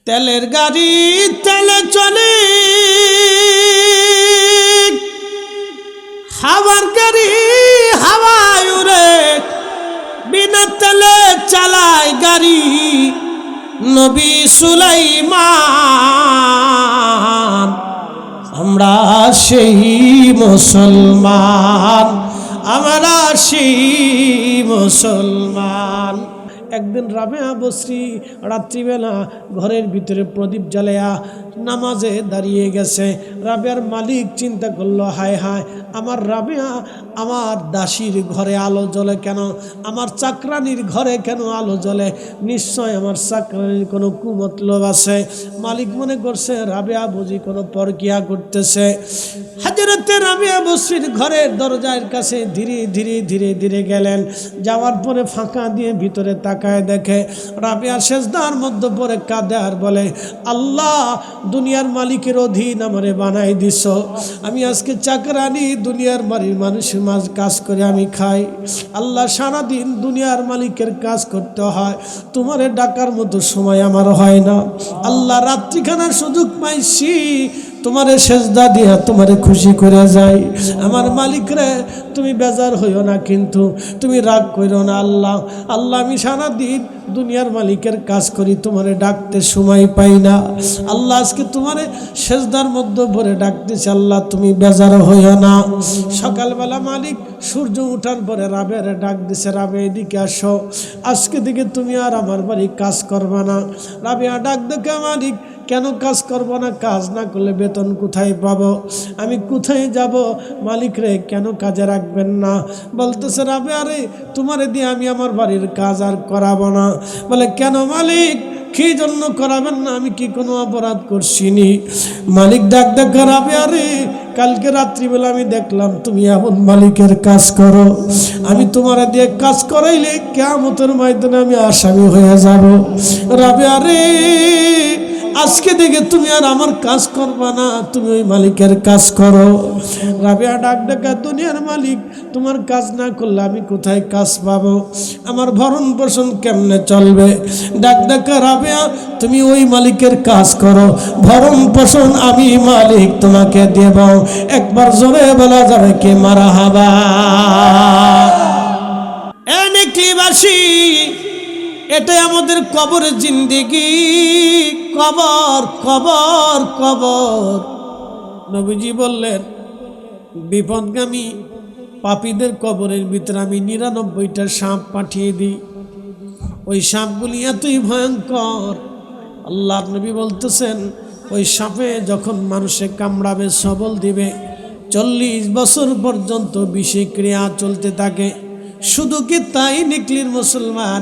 তেলের গাড়ি তেলে চলে, হাওয়ার গাড়ি হাওয়ায় উড়ে, বিনা তেলে চালায় গাড়ি নবী সুলাইমান। আমরা সেই মুসলমান, আমরা সেই মুসলমান। একদিন রাবেয়া বসরি রাত্রিবেলা ঘরের ভিতরে প্রদীপ জ্বালায়া নামাজে দাঁড়িয়ে গেছে। রাবেয়ার মালিক চিন্তা করলো, হায় হায়, আমার রাবেয়া আমার দাসীর ঘরে আলো জ্বলে কেন, আমার চাকরানির ঘরে কেন আলো জ্বলে? নিশ্চয় আমার চাকরানির কোনো কুমতলব আছে। মালিক মনে করছে রাবেয়া বুঝি কোনো পরকিয়া করতেছে। হযরতে রাবেয়া বসরির ঘরের দরজার কাছে ধীরে ধীরে ধীরে ধীরে গেলেন। যাওয়ার পরে ফাঁকা দিয়ে ভিতরে তাকায় দেখে রাবেয়া সেজদার মধ্যে পড়ে কাঁদে আর বলে, আল্লাহ, দুনিয়ার মালিকের অধীন আমারে বানাই দিছ। আমি আজকে চাকরানি, দুনিয়ার বাড়ির মানুষের মাঝ কাজ করে আমি খাই। আল্লাহ, সারাদিন দুনিয়ার মালিকের কাজ করতে হয়, তোমারে ডাকার মতো সময় আমার হয় না। আল্লাহ, রাত্রিখানার সুযোগ পাইছি, তোমারে সেজদা দিয়া তোমারে খুশি করে যাই। আমার মালিক রে, তুমি বেজার হইও না, কিন্তু তুমি রাগ করো না। আল্লাহ, আল্লাহ, আমি সারাদিন দুনিয়ার মালিকের কাজ করি, তোমারে ডাকতে সময় পাই না। আল্লাহ, আজকে তোমারে সেজদার মধ্যে ভরে ডাকতেছি, আল্লাহ তুমি বেজার হইও না। সকালবেলা মালিক সূর্য উঠার পরে রাবেয়ারে ডাক দিছে, রাবে এদিকে আসো, আজকে থেকে তুমি আর আমার বাড়ি কাজ করবা না। রাবেয়া ডাক দেখে, মালিক কেন কাজ করবো না? কাজ না করলে বেতন কোথায় পাবো? আমি কোথায় যাব? মালিক রে, কেন কাজে রাখবেন না? বলতেছে, রাবেয়া রে, তোমারে দিয়ে আমি আমার বাড়ির কাজ আর করাবো না। বলে, কেন মালিক, কি জন্য করাবেন না? আমি কি কোনো অপরাধ করছিনি? মালিক ডাক দেখা, রাবেয়া রে, কালকে রাত্রিবেলা আমি দেখলাম তুমি এমন মালিকের কাজ করো, আমি তোমারে দিয়ে কাজ করাইলে কিয়ামতের ময়দানে আমি আসামি হয়ে যাব। রাবেয়া রে, আজকে থেকে তুমি আর আমার কাজ করবা না, তুমি ওই মালিকের কাজ করো। রাবেয়া ডাক ডাকা, দুনিয়ার মালিক, তোমার কাজ না করলে আমি কোথায় কাজ পাবো? আমার ভরণ পোষণ কেমনে চলবে? ডাক ডাকা, রাবেয়া, তুমি ওই মালিকের কাজ করো, ভরণ পোষণ আমি মালিক তোমাকে দেব। একবার জোরে বলা যাবে কি মারহাবা? নেকলিবাসী, এটাই আমাদের কবরের জিন্দেগি। কবর, কবর, কবর। নবীজি বললেন, বিপদগামী পাপীদের কবরের ভিতরে আমি ৯৯টা সাপ পাঠিয়ে দিই। ওই সাপগুলি এতই ভয়ঙ্কর, আল্লাহর নবী বলতেছেন, ওই সাপে যখন মানুষে কামড়াবে, সবল দিবে, ৪০ বছর পর্যন্ত বিষক্রিয়া চলতে থাকে। শুধু কি তাই নিকলির মুসলমান,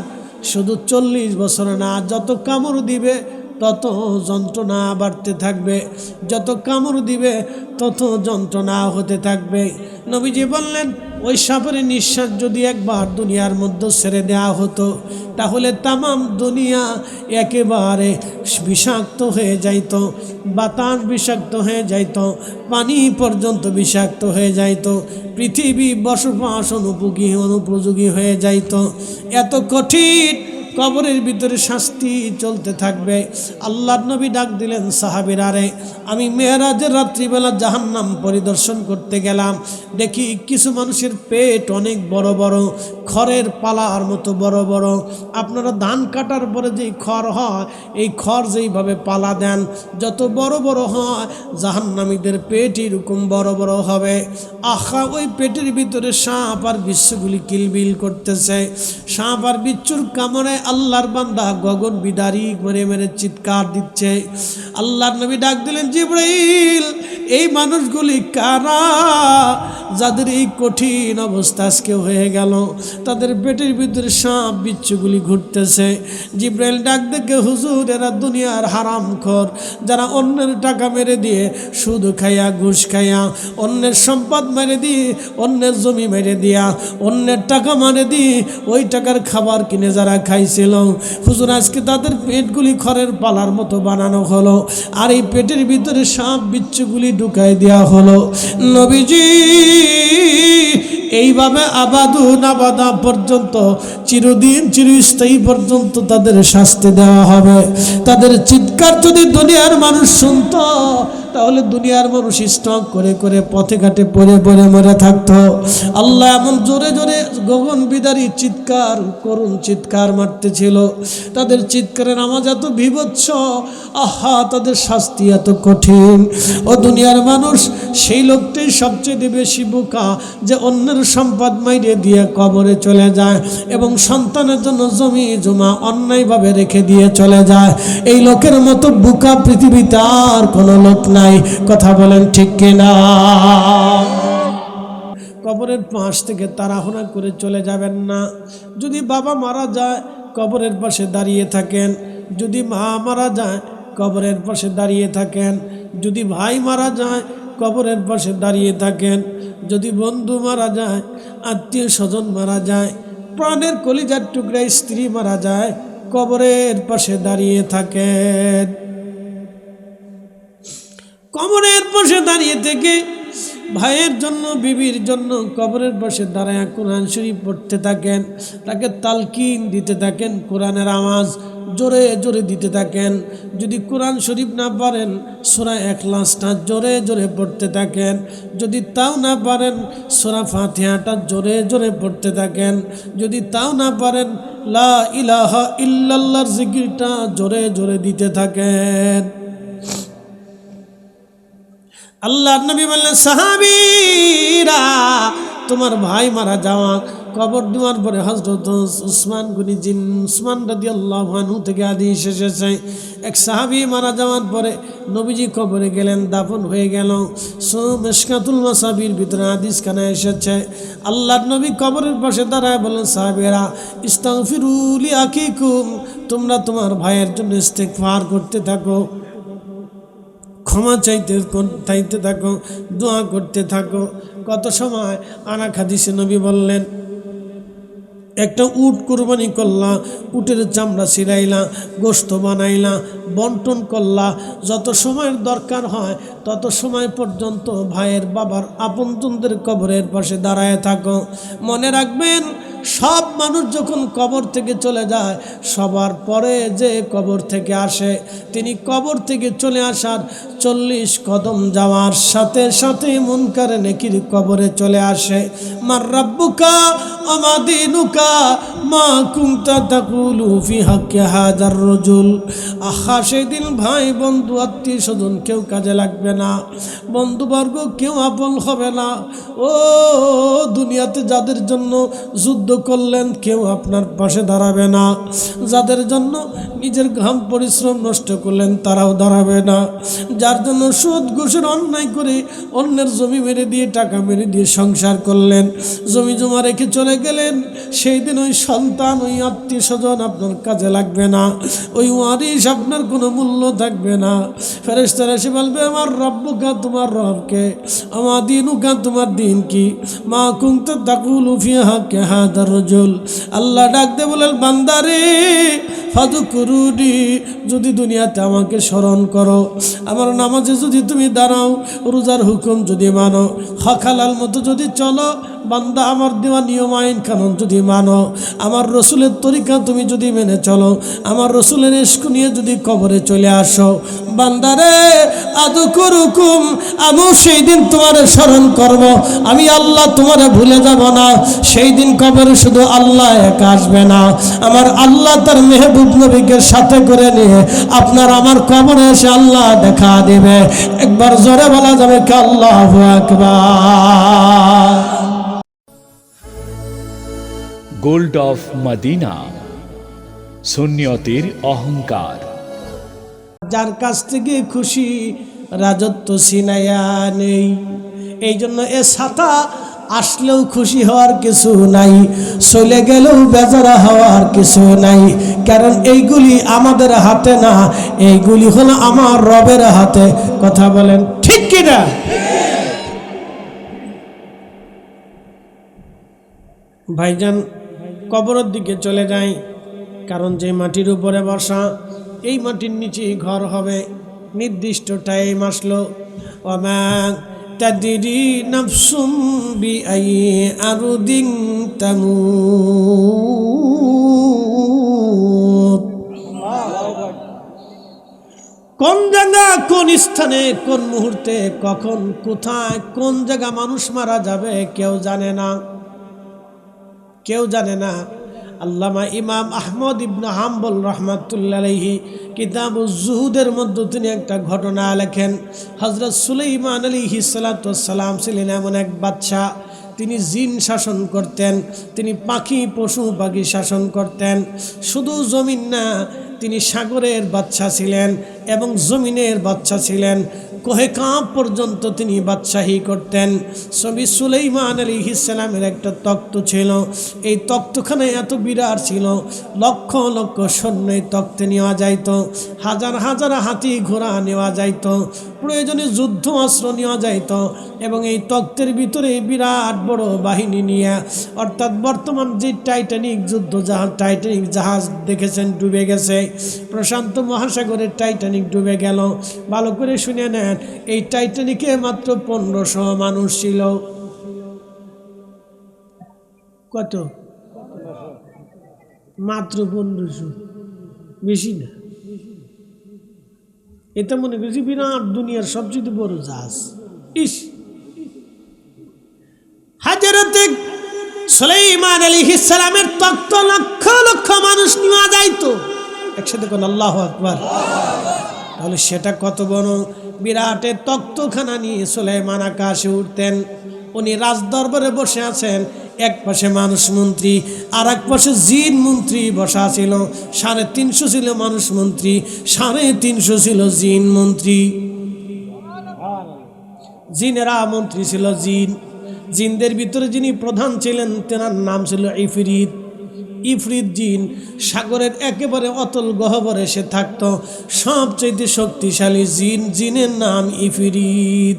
শুধু ৪০ বছর না, যত কামড় দিবে তত যন্ত্রণা বাড়তে থাকবে, যত কামড় দিবে তত যন্ত্রণা হতে থাকবে। নবীজি বললেন, ওই সাপের নিঃশ্বাস যদি একবার দুনিয়ার মধ্যে ছেড়ে দেওয়া হতো, তাহলে তামাম দুনিয়া একেবারে বিষাক্ত হয়ে যাইত, বাতাস বিষাক্ত হয়ে যাইত, পানি পর্যন্ত বিষাক্ত হয়ে যাইত, পৃথিবী বসবাস অনুপযোগী হয়ে যাইত। এত কঠিন কবরের ভিতরে শাস্তি চলতে থাকবে। আল্লাহর নবী ডাক দিলেন, সাহাবীরা রে, আমি মেরাজের রাত্রিবেলা জাহান্নাম পরিদর্শন করতে গেলাম। দেখি কিছু মানুষের পেট অনেক বড় বড়, খড়ের পালার মতো বড় বড়। আপনারা ধান কাটার পরে যেই খড় হয়, এই খড় যেইভাবে পালা দেন, যত বড় বড় হয় জাহান্নামীদের পেট এরকম বড় বড় হবে। আহা, ওই পেটের ভিতরে সাপ আর বিচ্ছুগুলি কিলবিল করতেছে। সাপ আর বিচ্ছুর কামড়ে আল্লাহর বান্দা গগন বিদারি মেরে মেরে চিৎকার দিচ্ছে। আল্লাহর নবী ডাক দিলেন, জিবরাইল, এই মানুষগুলি কারা যাদের এই কঠিন অবস্থা আজকে হয়ে গেল? তাদের পেটের ভিতরে সাপ বিচ্ছুগুলি ঘুরতেছে। জিবরাইল ডাক দেখে, হুজুর, এরা দুনিয়ার হারামখোর, যারা অন্যের টাকা মেরে দিয়ে, সুদ খাইয়া, ঘুষ খাইয়া, অন্যের সম্পদ মেরে দিয়ে, অন্যের জমি মেরে দিয়া, অন্যের টাকা মেরে দিয়ে ওই টাকার খাবার কিনে যারা খাইছিল, হুজুর, আজকে তাদের পেটগুলি খড়ের পালার মতো বানানো হলো, আর এই পেটের ভিতরে সাপ বিচ্ছুগুলি ঢুকাই দেওয়া হলো। নবীজি এইভাবে আবাদুন আবাদা পর্যন্ত চিরদিন চিরস্থায়ী পর্যন্ত তাদের শাস্তি দেওয়া হবে। তাদের চিৎকার যদি দুনিয়ার মানুষ শুনতো তাহলে দুনিয়ার মানুষ স্টক করে করে পথে ঘাটে পড়ে পড়ে মরে থাকতো। আল্লাহ এমন জোরে জোরে গগন বিদারী চিৎকার করুণ চিৎকার মারতেছিল, তাদের চিৎকারের আওয়াজ এত বিভৎস, আহা তাদের শাস্তি এত কঠিন। ও দুনিয়ার মানুষ, সেই লোকটাই সবচেয়ে বেশি বোকা যে অন্যের সম্পদ মাইরে দিয়ে কবরে চলে যায় এবং সন্তানের জন্য জমি জমা অন্যায়ভাবে রেখে দিয়ে চলে যায়। এই লোকের মতো বোকা পৃথিবীতে আর কোনো লোক নাই। কথা বলেন ঠিক কিনা? কবরের পাশ থেকে তাড়াহুড়া করে চলে যাবেন না। যদি বাবা মারা যায় কবরের পাশে দাঁড়িয়ে থাকেন, যদি মা মারা যায় কবরের পাশে দাঁড়িয়ে থাকেন, যদি ভাই মারা যায় কবরের পাশে দাঁড়িয়ে থাকেন, যদি বন্ধু মারা যায়, আত্মীয় স্বজন মারা যায়, প্রাণের কলিজার টুকরা স্ত্রী মারা যায়, কবরের পাশে দাঁড়িয়ে থাকেন। কবরের পাশে দাঁড়িয়ে থেকে ভাইয়ের জন্য বিবির জন্য কবরের পাশে দাঁড়ায় কোরআন শরীফ পড়তে থাকেন, তাকে তালকিন দিতে থাকেন, কোরআনের আওয়াজ জোরে জোরে দিতে থাকেন। যদি কোরআন শরীফ না পারেন সূরা ইখলাসটা জোরে জোরে পড়তে থাকেন, যদি তাও না পারেন সূরা ফাতিহাটা জোরে জোরে পড়তে থাকেন, যদি তাও না পারেন লা ইলাহা ইল্লাল্লাহর জিকিরটা জোরে জোরে দিতে থাকেন। আল্লাহর নবী বললেন, সাহাবীরা তোমার ভাই মারা যাওয়া কবর দেওয়ার পরে হযরত উসমান গনি জিন উসমান রাদিয়াল্লাহু আনহু থেকে হাদিস এসেছে, এক সাহাবী মারা যাওয়ার পরে নবীজি কবরে গেলেন, দাফন হয়ে গেল। মিশকাতুল মাসাবির ভিতরে হাদিস খানা এসেছে, আল্লাহর নবী কবরের পাশে দাঁড়ায় বলেন, সাহাবীরা ইস্তাগফিরু লি আখিকুম, তোমরা তোমার ভাইয়ের জন্য ইস্তিগফার করতে থাকো, ক্ষমা চাইতে থাকো, দোয়া করতে থাকো। কত সময় আনাক হাদিসে নবী বললেন, একটা উট কুরবানি করলা, উটের চামড়া ছিড়াইলা, গোশত বানাইলা, বন্টন করলা, যত সময়ের দরকার হয় তত সময় পর্যন্ত ভাইয়ের বাবার আপনজনদের কবরের পাশে দাঁড়ায় থাকো। মনে রাখবেন, সব মানুষ যখন কবর থেকে চলে যায়, সবার পরে যে কবর থেকে আসে, তিনি কবর থেকে চলে আসার 40 কদম যাওয়ার সাথে সাথে মুনকার নেকির কবরে চলে আসে। মার রাব্বুকা ওয়া মা দীনুকা মা কুনতা তাকুলু ফি হাক্কি হাযার রাজুল। আহা সেদিন ভাই বন্ধু আত্মীয় স্বজন কেউ কাজে লাগবে না, বন্ধুবর্গ কেউ আপন হবে না। ও দুনিয়াতে যাদের জন্য যুদ্ধ করলেন কেউ আপনার পাশে দাঁড়াবে না, যাদের জন্য নিজের ঘাম পরিশ্রম নষ্ট করলেন তারাও দাঁড়াবে না, যার জন্য সুদ ঘুষের অন্যায় করে অন্যের জমি মেরে দিয়ে টাকা মেরে দিয়ে সংসার করলেন, জমি জমা রেখে চলে গেলেন, সেই দিন ওই সন্তান ওই আত্মীয় স্বজন আপনার কাজে লাগবে না, ওই ওয়ারিশ আপনার কোনো মূল্য থাকবে না। ফেরেশতারা এসে বলবে, আমার রব্বুকা তোমার রবকে, আমার দীনুকা তোমার দিন কি, মা কুনতা তাকুলু ফি হাক্কি হাযার রাজুল। আল্লাহ ডাক দে বলেন, বান্দারে ফাযকুরুনি, যদি দুনিয়াতে আমাকে স্মরণ করো, আমার নামাজে যদি তুমি দাঁড়াও, রোজার হুকুম যদি মানো, হক হালাল মতো যদি চলো, বান্দা আমার দেওয়া নিয়ম আইন কানুন যদি মানো, আমার রসুলের তরিকা তুমি যদি মেনে চলো, আমার রসুলের ইশক নিয়ে যদি কবরে চলে আসো, বান্দারে আযকুরুকুম, আমিও সেই দিন তোমার স্মরণ করব, আমি আল্লাহ তোমার ভুলে যাব না। সেই দিন কবরে শুধু আল্লাহ একা আসবে না, আমার আল্লাহ তার মেহবুব নবীকে সাথে করে নিয়ে আপনার আমার কবরে এসে আল্লাহ দেখা দেবে। একবার জোরে বলা যাবে কি আল্লাহু আকবার। গোল্ড অফ মদিনা, সুন্নিয়তের অহংকার। যার কাছ থেকে খুশি রাজত্ব ছিনাইয়া নেই, এই জন্য এ ছাতা আসলেও খুশি হওয়ার কিছু নাই, চলে গেলেও বেজারা হওয়ার কিছু নাই, কারণ এইগুলি আমাদের হাতে না, এইগুলি হলো আমার রবের হাতে। কথা বলেন ঠিক কিনা? ভাইজান কবরের দিকে চলে যাই, কারণ যে মাটির উপরে বসা, এই মাটির নিচে ঘর হবে। নির্দিষ্ট টাইম আসলো, ওমা তাদরি নাফসুম বিআই আরদিন তামুত। কোন জায়গা, কোন স্থানে, কোন মুহূর্তে, কখন, কোথায়, কোন জায়গা মানুষ মারা যাবে কেউ জানে না, কেউ জানে না। আল্লামা ইমাম আহমদ ইবনে হাম্বল রাহমাতুল্লাহ আলাইহি কিতাবুজ জুহুদের মধ্যে তিনি একটা ঘটনা লেখেন। হযরত সুলাইমান আলাইহিস সালাতু ওয়াস সালাম ছিলেন এমন এক বাদশা, তিনি জিন শাসন করতেন, তিনি পাখি পশু পাখি শাসন করতেন। শুধু জমিন না, তিনি সাগরের বাদশা ছিলেন এবং জমিনের বাদশা ছিলেন। কোহে কাঁপ পর্যন্ত তিনি বাদশাহী করতেন। নবী সুলাইমান আলাইহিস সালামের একটা তখ্ত ছিল, এই তখ্তখানে এত বিরাট ছিল, লক্ষ লক্ষ সৈন্য এই তখ্তে নেওয়া যাইত, হাজার হাজার হাতি ঘোড়া নেওয়া যাইত, প্রয়োজনে যুদ্ধ অস্ত্র নেওয়া যাইত। এবং এই তখ্তের ভিতরে বিরাট বড় বাহিনী নিয়ে, অর্থাৎ বর্তমান যে টাইটানিক যুদ্ধ জাহাজ, টাইটানিক জাহাজ দেখেছেন ডুবে গেছে, প্রশান্ত মহাসাগরের টাইটানিক ডুবে গেল। ভালো করে শুনে নেন, এই টাইটানিকে মাত্র 1500 মানুষ ছিল। কত? মাত্র 1500, বেশি না। এটা মনে করছি বিরাট দুনিয়ার সবচেয়ে বড় জাহাজ। ইস, হযরত সুলাইমান আলাইহিস সালামের তখ্ত লক্ষ লক্ষ মানুষ নেওয়া যাইতো একসাথে। কোন আল্লাহু আকবার। তাহলে সেটা কত বড় বিরাটের তখ্তখানা নিয়ে সুলাইমান আকাশে উঠতেন। উনি রাজদরবারে বসে আছেন, এক পাশে মানুষ মন্ত্রী আর এক পাশে জিন মন্ত্রী বসা ছিল। 350 ছিল মানুষ মন্ত্রী, 350 ছিল জিন মন্ত্রী। জিনেরা মন্ত্রী ছিল জিন। জিনদের ভিতরে যিনি প্রধান ছিলেন তেনার নাম ছিল ইফরিত। ইফরিত জিন সাগরের একেবারে অতল গহ্বরে সে থাকত, সবচেয়ে শক্তিশালী জিন, জিনের নাম ইফরিত।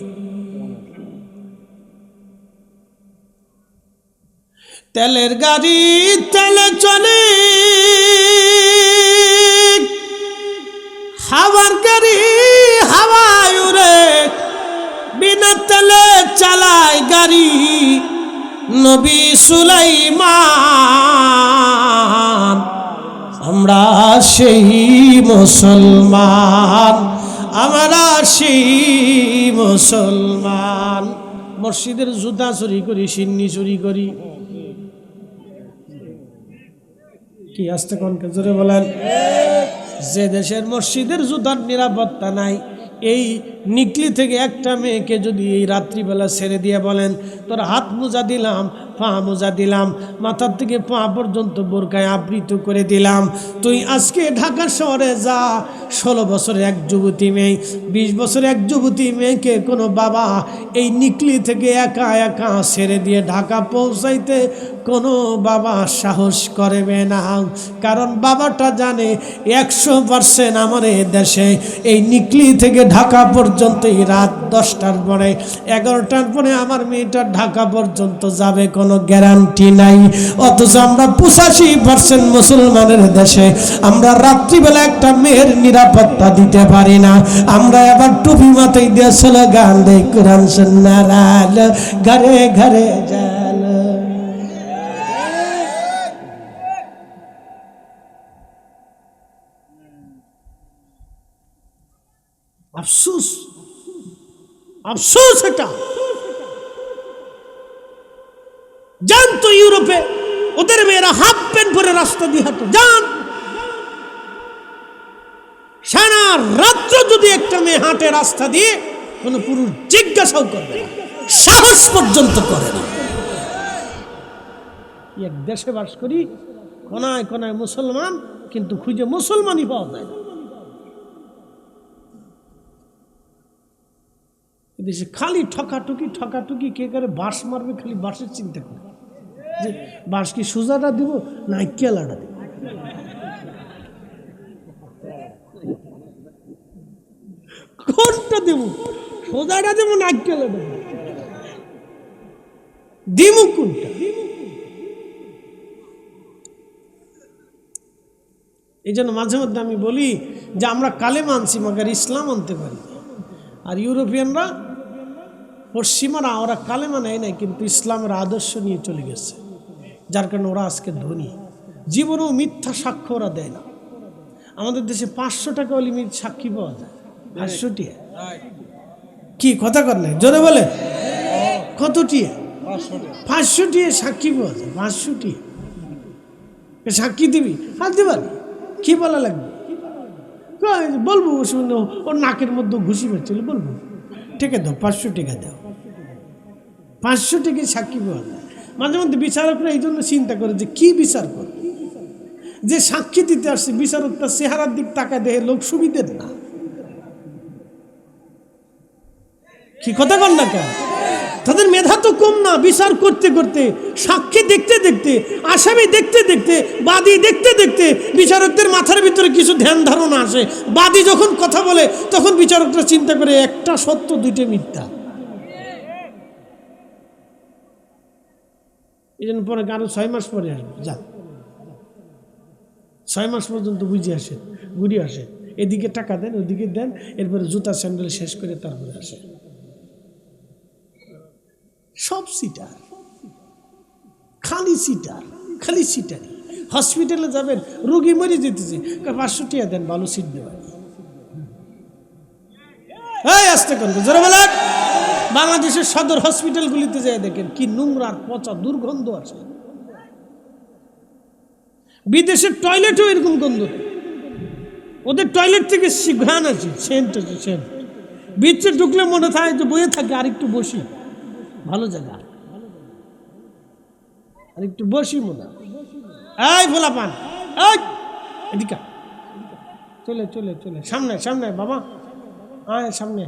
তেলের গাড়ি তেলে চলে, হাওয়ার গাড়ি হাওয়ায় উড়ে, বিনা তেলে চালায় গাড়ি নবী সুলাইমান। আমরা সেই মুসলমান, আমরা সেই মুসলমান। মসজিদের জুতা চুরি করি, সিন্নি চুরি করি। কি আসতে কোনকে জোরে বলেন? যে দেশের মসজিদের জুতার নিরাপত্তা নাই, এই নিকলি থেকে একটা মেয়েকে যদি এই রাত্রিবেলা ছেড়ে দিয়ে বলেন তোর হাত মোজা দিলাম, পা মোজা দিলাম, মাথার থেকে পা পর্যন্ত বোরকায় আবৃত করে দিলাম, তুই আজকে ঢাকা শহরে যা, 16 বছরের এক যুবতী মেয়ে, 20 বছরের এক যুবতী মেয়েকে কোনো বাবা এই নিকলি থেকে একা একা ছেড়ে দিয়ে ঢাকা পৌঁছাইতে কোনো বাবা সাহস করবে না। কারণ বাবাটা জানে 100% আমার এই দেশে এই নিকলি থেকে ঢাকা পর্যন্ত এই রাত 10টার পরে 11টার পরে আমার মেয়েটা ঢাকা পর্যন্ত যাবে কোনো গ্যারান্টি নাই। অথচ আমরা 85% মুসলমানের দেশে আমরা রাত্রিবেলা একটা মেয়ের নিরাপত্তা দিতে পারি না। আমরা আবার টুপি মাথায় দিয়ে স্লোগান দেই, কোরআন সুন্নাহর আলো ঘরে ঘরে জালো। আফসোস, আফসোস। এটা যান তো ইউরোপে, ওদের মেয়েরা হাফ প্যান্ট পরে রাস্তা দিয়ে হাঁটে, যান। সারা রাত্র যদি একটা মেয়ে হাঁটে রাস্তা দিয়ে, কোনো পুরুষ জিজ্ঞাসাও করবে না, সাহস পর্যন্ত করে না। এক দেশে বাস করি, কোনায় কোনায় মুসলমান, কিন্তু খুঁজে মুসলমানই পাওয়া যায় না। এদেশে খালি ঠকাঠুকি ঠকাঠুকি, কে করে বাঁশ মারবে খালি বাঁশের চিন্তা করে, যে বাঁশ কি সোজাটা দিব না কেলাটা দিব। কোনটা দেব, সোজাটা দেব না কেলাটা দেব, দিব কোনটা? এই জন্য মাঝে মধ্যে আমি বলি যে আমরা কালেমা আনছি, মগর ইসলাম আনতে পারি। আর ইউরোপিয়ানরা পশ্চিমারা ওরা কালেমা নেয় নাই, কিন্তু ইসলামের আদর্শ নিয়ে চলে গেছে, যার কারণে ওরা আজকে ধনী। জীবনেও মিথ্যা সাক্ষ্য ওরা দেয় না। আমাদের দেশে 500 টাকা লিমিট সাক্ষী পাওয়া যায়, 500 টিয়া। কি কথা কর নাই, জোরে বলে কত টিয়া? 500 টিয়া সাক্ষী পাওয়া যায়, 500 টিয়া সাক্ষী দিবি, আর দিবানি কি বলা লাগবে? বলবো শুনে ওর নাকের মধ্যে ঘুষি মারছিল, বলবো ঠিক আছে দাও, 500 টাকা দাও, 500 টাকা সাক্ষী পাওয়া যায়। মাঝে মধ্যে বিচারকরা এই জন্য চিন্তা করে যে কি বিচার করে, যে সাক্ষী দিতে আসছে বিচারক তার চেহারার দিক তাকায় দেখে লোক সুবিধের না। কি কথা বল না কেন? তাদের মেধা তো কম না। বিচার করতে করতে, সাক্ষী দেখতে দেখতে, আসামি দেখতে দেখতে, বাদী দেখতে দেখতে বিচারকদের মাথার ভিতরে কিছু ধ্যান ধারণা আসে। বাদী যখন কথা বলে তখন বিচারকরা চিন্তা করে একটা সত্য, 2টে মিথ্যা। এই জন্য পরে আরো 6 মাস পরে আসবে, যান 6 মাস পর্যন্ত বুঝে আসে, ঘুরে আসে, এদিকে টাকা দেন, ওদিকে দেন, এরপরে জুতা স্যান্ডেল শেষ করে তারপরে আসে। সব সিটার, খালি সিটার, খালি সিটারি। হসপিটালে যাবেন, রোগী মরে যেতেছে, 500 টাকা দেন, ভালো সিট দেওয়া। আসতে করেন জোরে বলেন। বাংলাদেশের সদর হসপিটালগুলিতে যায় দেখেন কি নোংরা, পচা, দুর্গন্ধ আছে। বিদেশের টয়লেটও এরকম গন্ধ, ওদের টয়লেট থেকে ঘ্রাণ আছে, সেন্ট আছে, সেন্ট। বিচে ঢুকলে মনে থাকে যে বইয়ে থাকে আর একটু বসি, ভালো জায়গা, আর একটু বসি মনে। এই ভোলা পান, এদিকে চলে চলে চলে, সামনে সামনে বাবা, আয় সামনে।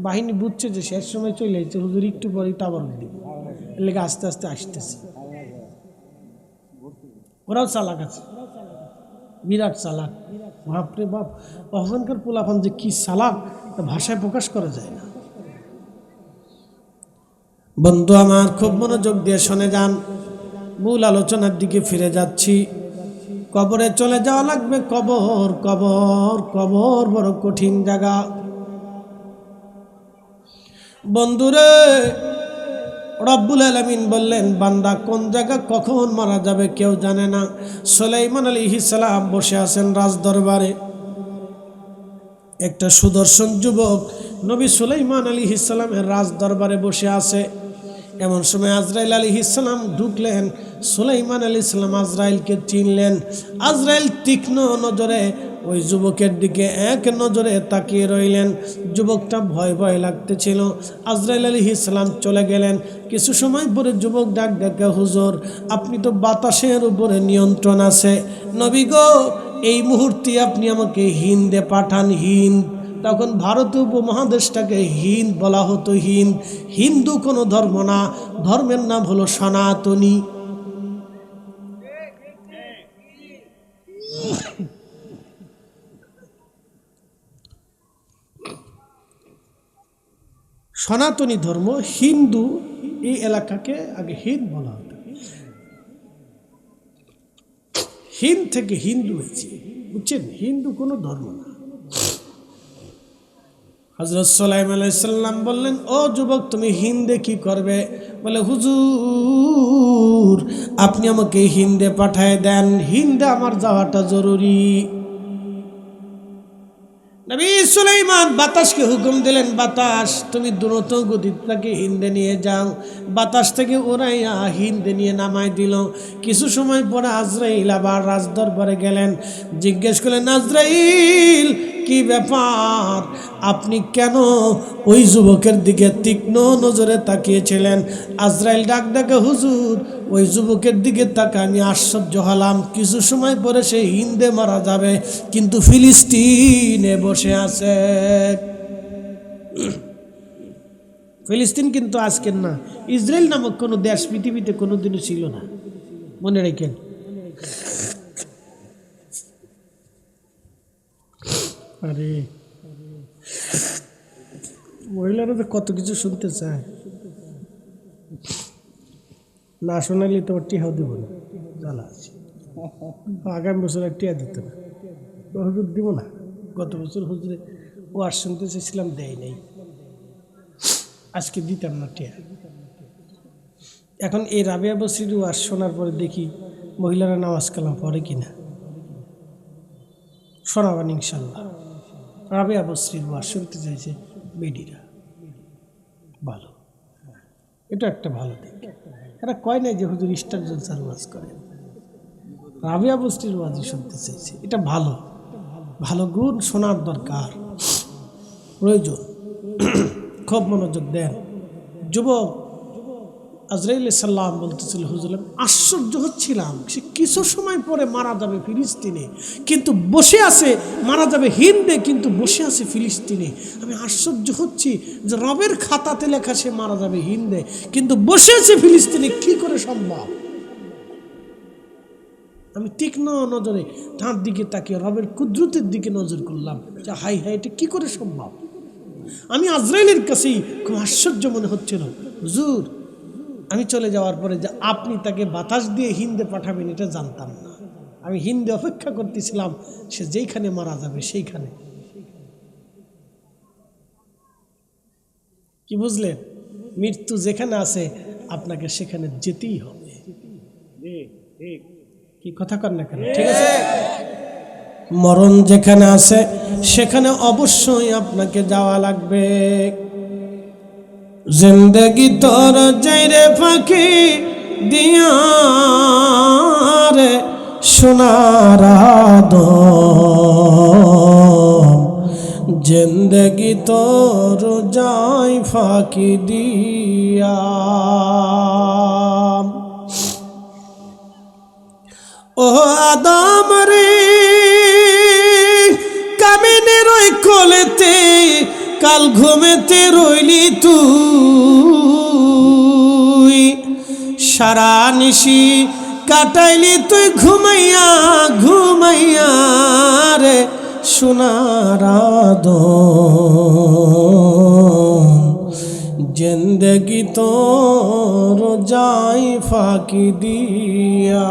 বাহিনী বুঝছে যে শেষ সময় চলে যাচ্ছে, হুজুর একটু পরে তাবর দিবে, এর লেগে আস্তে আস্তে আসতেছে। ওরাও চালাক আছে, বিরাট চালাক, বাপরে বাপ। ওখানকার পোলাপান যে কি চালাক, ভাষায় প্রকাশ করা যায় না। বন্ধু আমার, খুব মনোযোগ দিয়ে শুনে যান, মূল আলোচনার দিকে ফিরে যাচ্ছি। কবরে চলে যাওয়া লাগবে। কবর, কবর, কবর বড় কঠিন জায়গা। বন্ধুরে, রব্বুল আলামিন বললেন, বান্দা কোন জায়গা কখন মারা যাবে কেউ জানে না। সুলাইমান আলাইহিস সালাম বসে আছেন রাজ দরবারে। একটা সুদর্শন যুবক নবী সুলাইমান আলাইহিস সালামের রাজ দরবারে বসে আছে। এমন সময় আজরাইল আলাইহিস সালাম ঢুকলেন। সুলাইমান আলাইহিস সালাম আজরাইলকে চিনলেন। আজরাইল তীক্ষ্ণ নজরে ওই যুবকের দিকে এক নজরে তাকিয়ে রইলেন। যুবকটা ভয় ভয় লাগতেছিল। আজরাইল আলাইহিস সালাম চলে গেলেন। কিছু সময় পরে যুবক ডাক ডাকে, হুজুর আপনি তো বাতাসের উপরে নিয়ন্ত্রণ আছে, নবী গো এই মুহূর্তে আপনি আমাকে হিন্দে পাঠান। হিন্দ, তখন ভারতীয় উপমহাদেশটাকে হিন্দ বলা হতো। হিন্দ, হিন্দু কোনো ধর্ম না, ধর্মের নাম হলো সনাতনী। সনাতনী ধর্ম, হিন্দু, এই এলাকাকে আগে হিন্দ বলা হতো। হিন্দ থেকে হিন্দু হয়েছে, বুঝছেন? হিন্দু কোনো ধর্ম না। হযরত সুলাইমান আলাইহিস সালাম বললেন, ও যুবক তুমি হিন্দে কি করবে? বলে, হুজুর আপনি আমাকে হিন্দে পাঠায় দেন, হিন্দে আমার যাওয়াটা জরুরি। নবী সুলাইমান বাতাসকে হুকুম দিলেন, বাতাস তুমি দ্রুত গতিতে হিন্দে নিয়ে যাও। বাতাস থেকে উড়াইয়া হিন্দে নিয়ে নামাই দিল। কিছু সময় পরে আজরাইল আবার রাজদরবারে গেলেন। জিজ্ঞেস করলেন, আজরাইল কি ব্যাপার? আপনি কেন ওই যুবকের দিকে তীক্ষ্ণ নজরে তাকিয়েছিলেন? আজরাইল ডাক ডাকে, হুজুর ওই যুবকের দিকে তাকে আমি আশ্চর্য হলাম। কিছু সময় পরে সে হিন্দে মারা যাবে, কিন্তু ফিলিস্তিনে বসে আছে। ফিলিস্তিন কিন্তু আজকের না, ইসরায়েল নামক কোনো দেশ পৃথিবীতে কোনোদিনও ছিল না, মনে রাখেন। আরে মহিলারা তো কত কিছু শুনতে চায়, না শোনালে তো টিহাও দেব না, জ্বালা আছে। আগামী বছর আর টিয়া দিত না, হুজুর দিব না। গত বছর হুজুরে ও আর শুনতে চেয়েছিলাম, দেয় নাই। আজকে দিতাম না টিয়া। এখন এই রাবিয়া বসরির ওয়াজ শোনার পরে দেখি মহিলারা নামাজ কালাম পড়ে কিনা, শোনাবেন ইনশাল্লাহ। রাবিয়া বসরির ওয়াজ শুনতে চাইছে বেডিরা, ভালো, এটা একটা ভালো দিক। এরা কয় নাই যে হুজুর স্টার জলসার ওয়াজ করে, রাবিয়া বসরির ওয়াজই শুনতে চাইছে, এটা ভালো। ভালো গুণ শোনার দরকার, প্রয়োজন। খুব মনোযোগ দেন। যুবক আজরাইল সাল্লাম বলতেছিল, হুজুর আশ্চর্য হচ্ছিলাম, সে কিছু সময় পরে মারা যাবে ফিলিস্তিনে, কিন্তু বসে আছে, মারা যাবে হিন্দে, কিন্তু বসে আছে ফিলিস্তিনে। আমি আশ্চর্য হচ্ছি যে রবের খাতাতে লেখা সে মারা যাবে হিন্দে, কিন্তু বসে আছে ফিলিস্তিনে, কি করে সম্ভব? আমি তীক্ষ্ণ নজরে তাঁর দিকে তাকিয়ে রবের কুদরতের দিকে নজর করলাম, যে হাই হাই, এটা কি করে সম্ভব? আমি আজরাইলের কাছেই খুব আশ্চর্য মনে হচ্ছিল, হুজুর আমি চলে যাওয়ার পরে যে আপনি তাকে বাতাস দিয়ে হিন্দে পাঠাবেন এটা জানতাম না। আমি হিন্দে অপেক্ষা করতেছিলাম, সে যেইখানে মারা যাবে সেইখানে। কি বুঝলেন? মৃত্যু যেখানে আছে আপনাকে সেখানে যেতেই হবে। কি কথা কর না কেন? ঠিক আছে, মরণ যেখানে আছে সেখানে অবশ্যই আপনাকে যাওয়া লাগবে। জিন্দগি তোর যাইরে ফাঁকি দিয়া রে সোনার আদম, জিন্দগি তোর যাই ফাঁকি দিয়া। ও আদম রে কামিনের ওই কোলেতে কাল ঘুমেতে রইলি তুই, সারা নিশি কাটাইলি তুই ঘুমাইয়া ঘুমাইয়া রে সোনার আদম, জিন্দগি তোর যাই ফাঁকি দিয়া।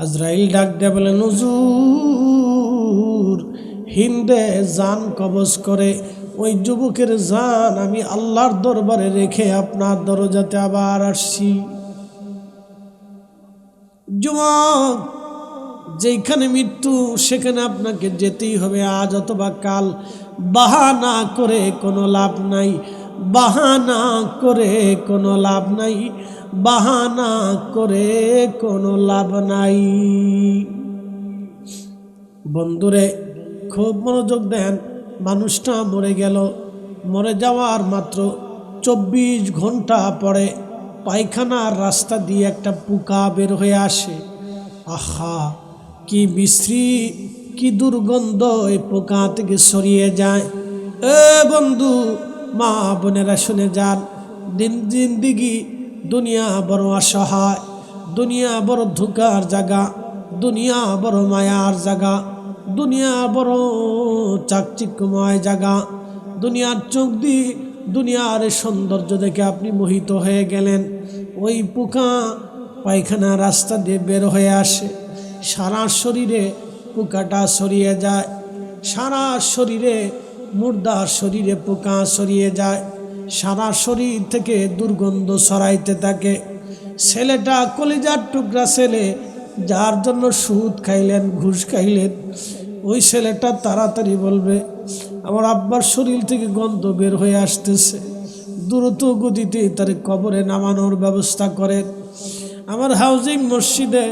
আজরাইল ডাক দেয়া বলেন, হুজুর হিন্দে জান কবজ করে ওই যুবকের জান আমি আল্লাহর দরবারে রেখে আপনার দরজাতে আবার আসছি। যুবক, যেখানে মৃত্যু সেখানে আপনাকে যেতেই হবে, আজ অথবা কাল। বাহানা করে কোনো লাভ নাই, বাহানা করে কোনো লাভ নাই, বাহানা করে কোনো লাভ নাই। বন্ধুরে খুব মনোযোগ দেন। মানুষটা মরে গেল, মরে যাওয়ার মাত্র 24 ঘন্টা পরে পায়খানার রাস্তা দিয়ে একটা পোকা বের হয়ে আসে। আহা, কি বিশ্রী, কি দুর্গন্ধ এই পোকা থেকে সরিয়ে যায়। এ বন্ধু, মা বোনেরা শুনে যান, জিন্দিগি দুনিয়া বড় অসহায়, দুনিয়া বড় ধোঁকার জায়গা, দুনিয়া বড় মায়ার জায়গা, দুনিয়া বড় চাকচিক্যময় জায়গা। দুনিয়ার চোখ দিয়ে দুনিয়ার সৌন্দর্য দেখে আপনি মোহিত হয়ে গেলেন। ওই পোকা পায়খানা রাস্তা দিয়ে বের হয়ে আসে, সারা শরীরে পোকাটা ছড়িয়ে যায়, সারা শরীরে, মুর্দার শরীরে পোকা ছড়িয়ে যায়, সারা শরীর থেকে দুর্গন্ধ ছড়াইতে থাকে। ছেলেটা কলিজার টুকরা ছেলে, যার জন্য সুদ খাইলেন, ঘুষ খাইলেন, ওই ছেলেটা তাড়াতাড়ি বলবে আমার আব্বার শরীর থেকে গন্ধ বের হয়ে আসতেছে, দ্রুত গতিতে তার কবরে নামানোর ব্যবস্থা করেন। আমার হাউজিং মসজিদে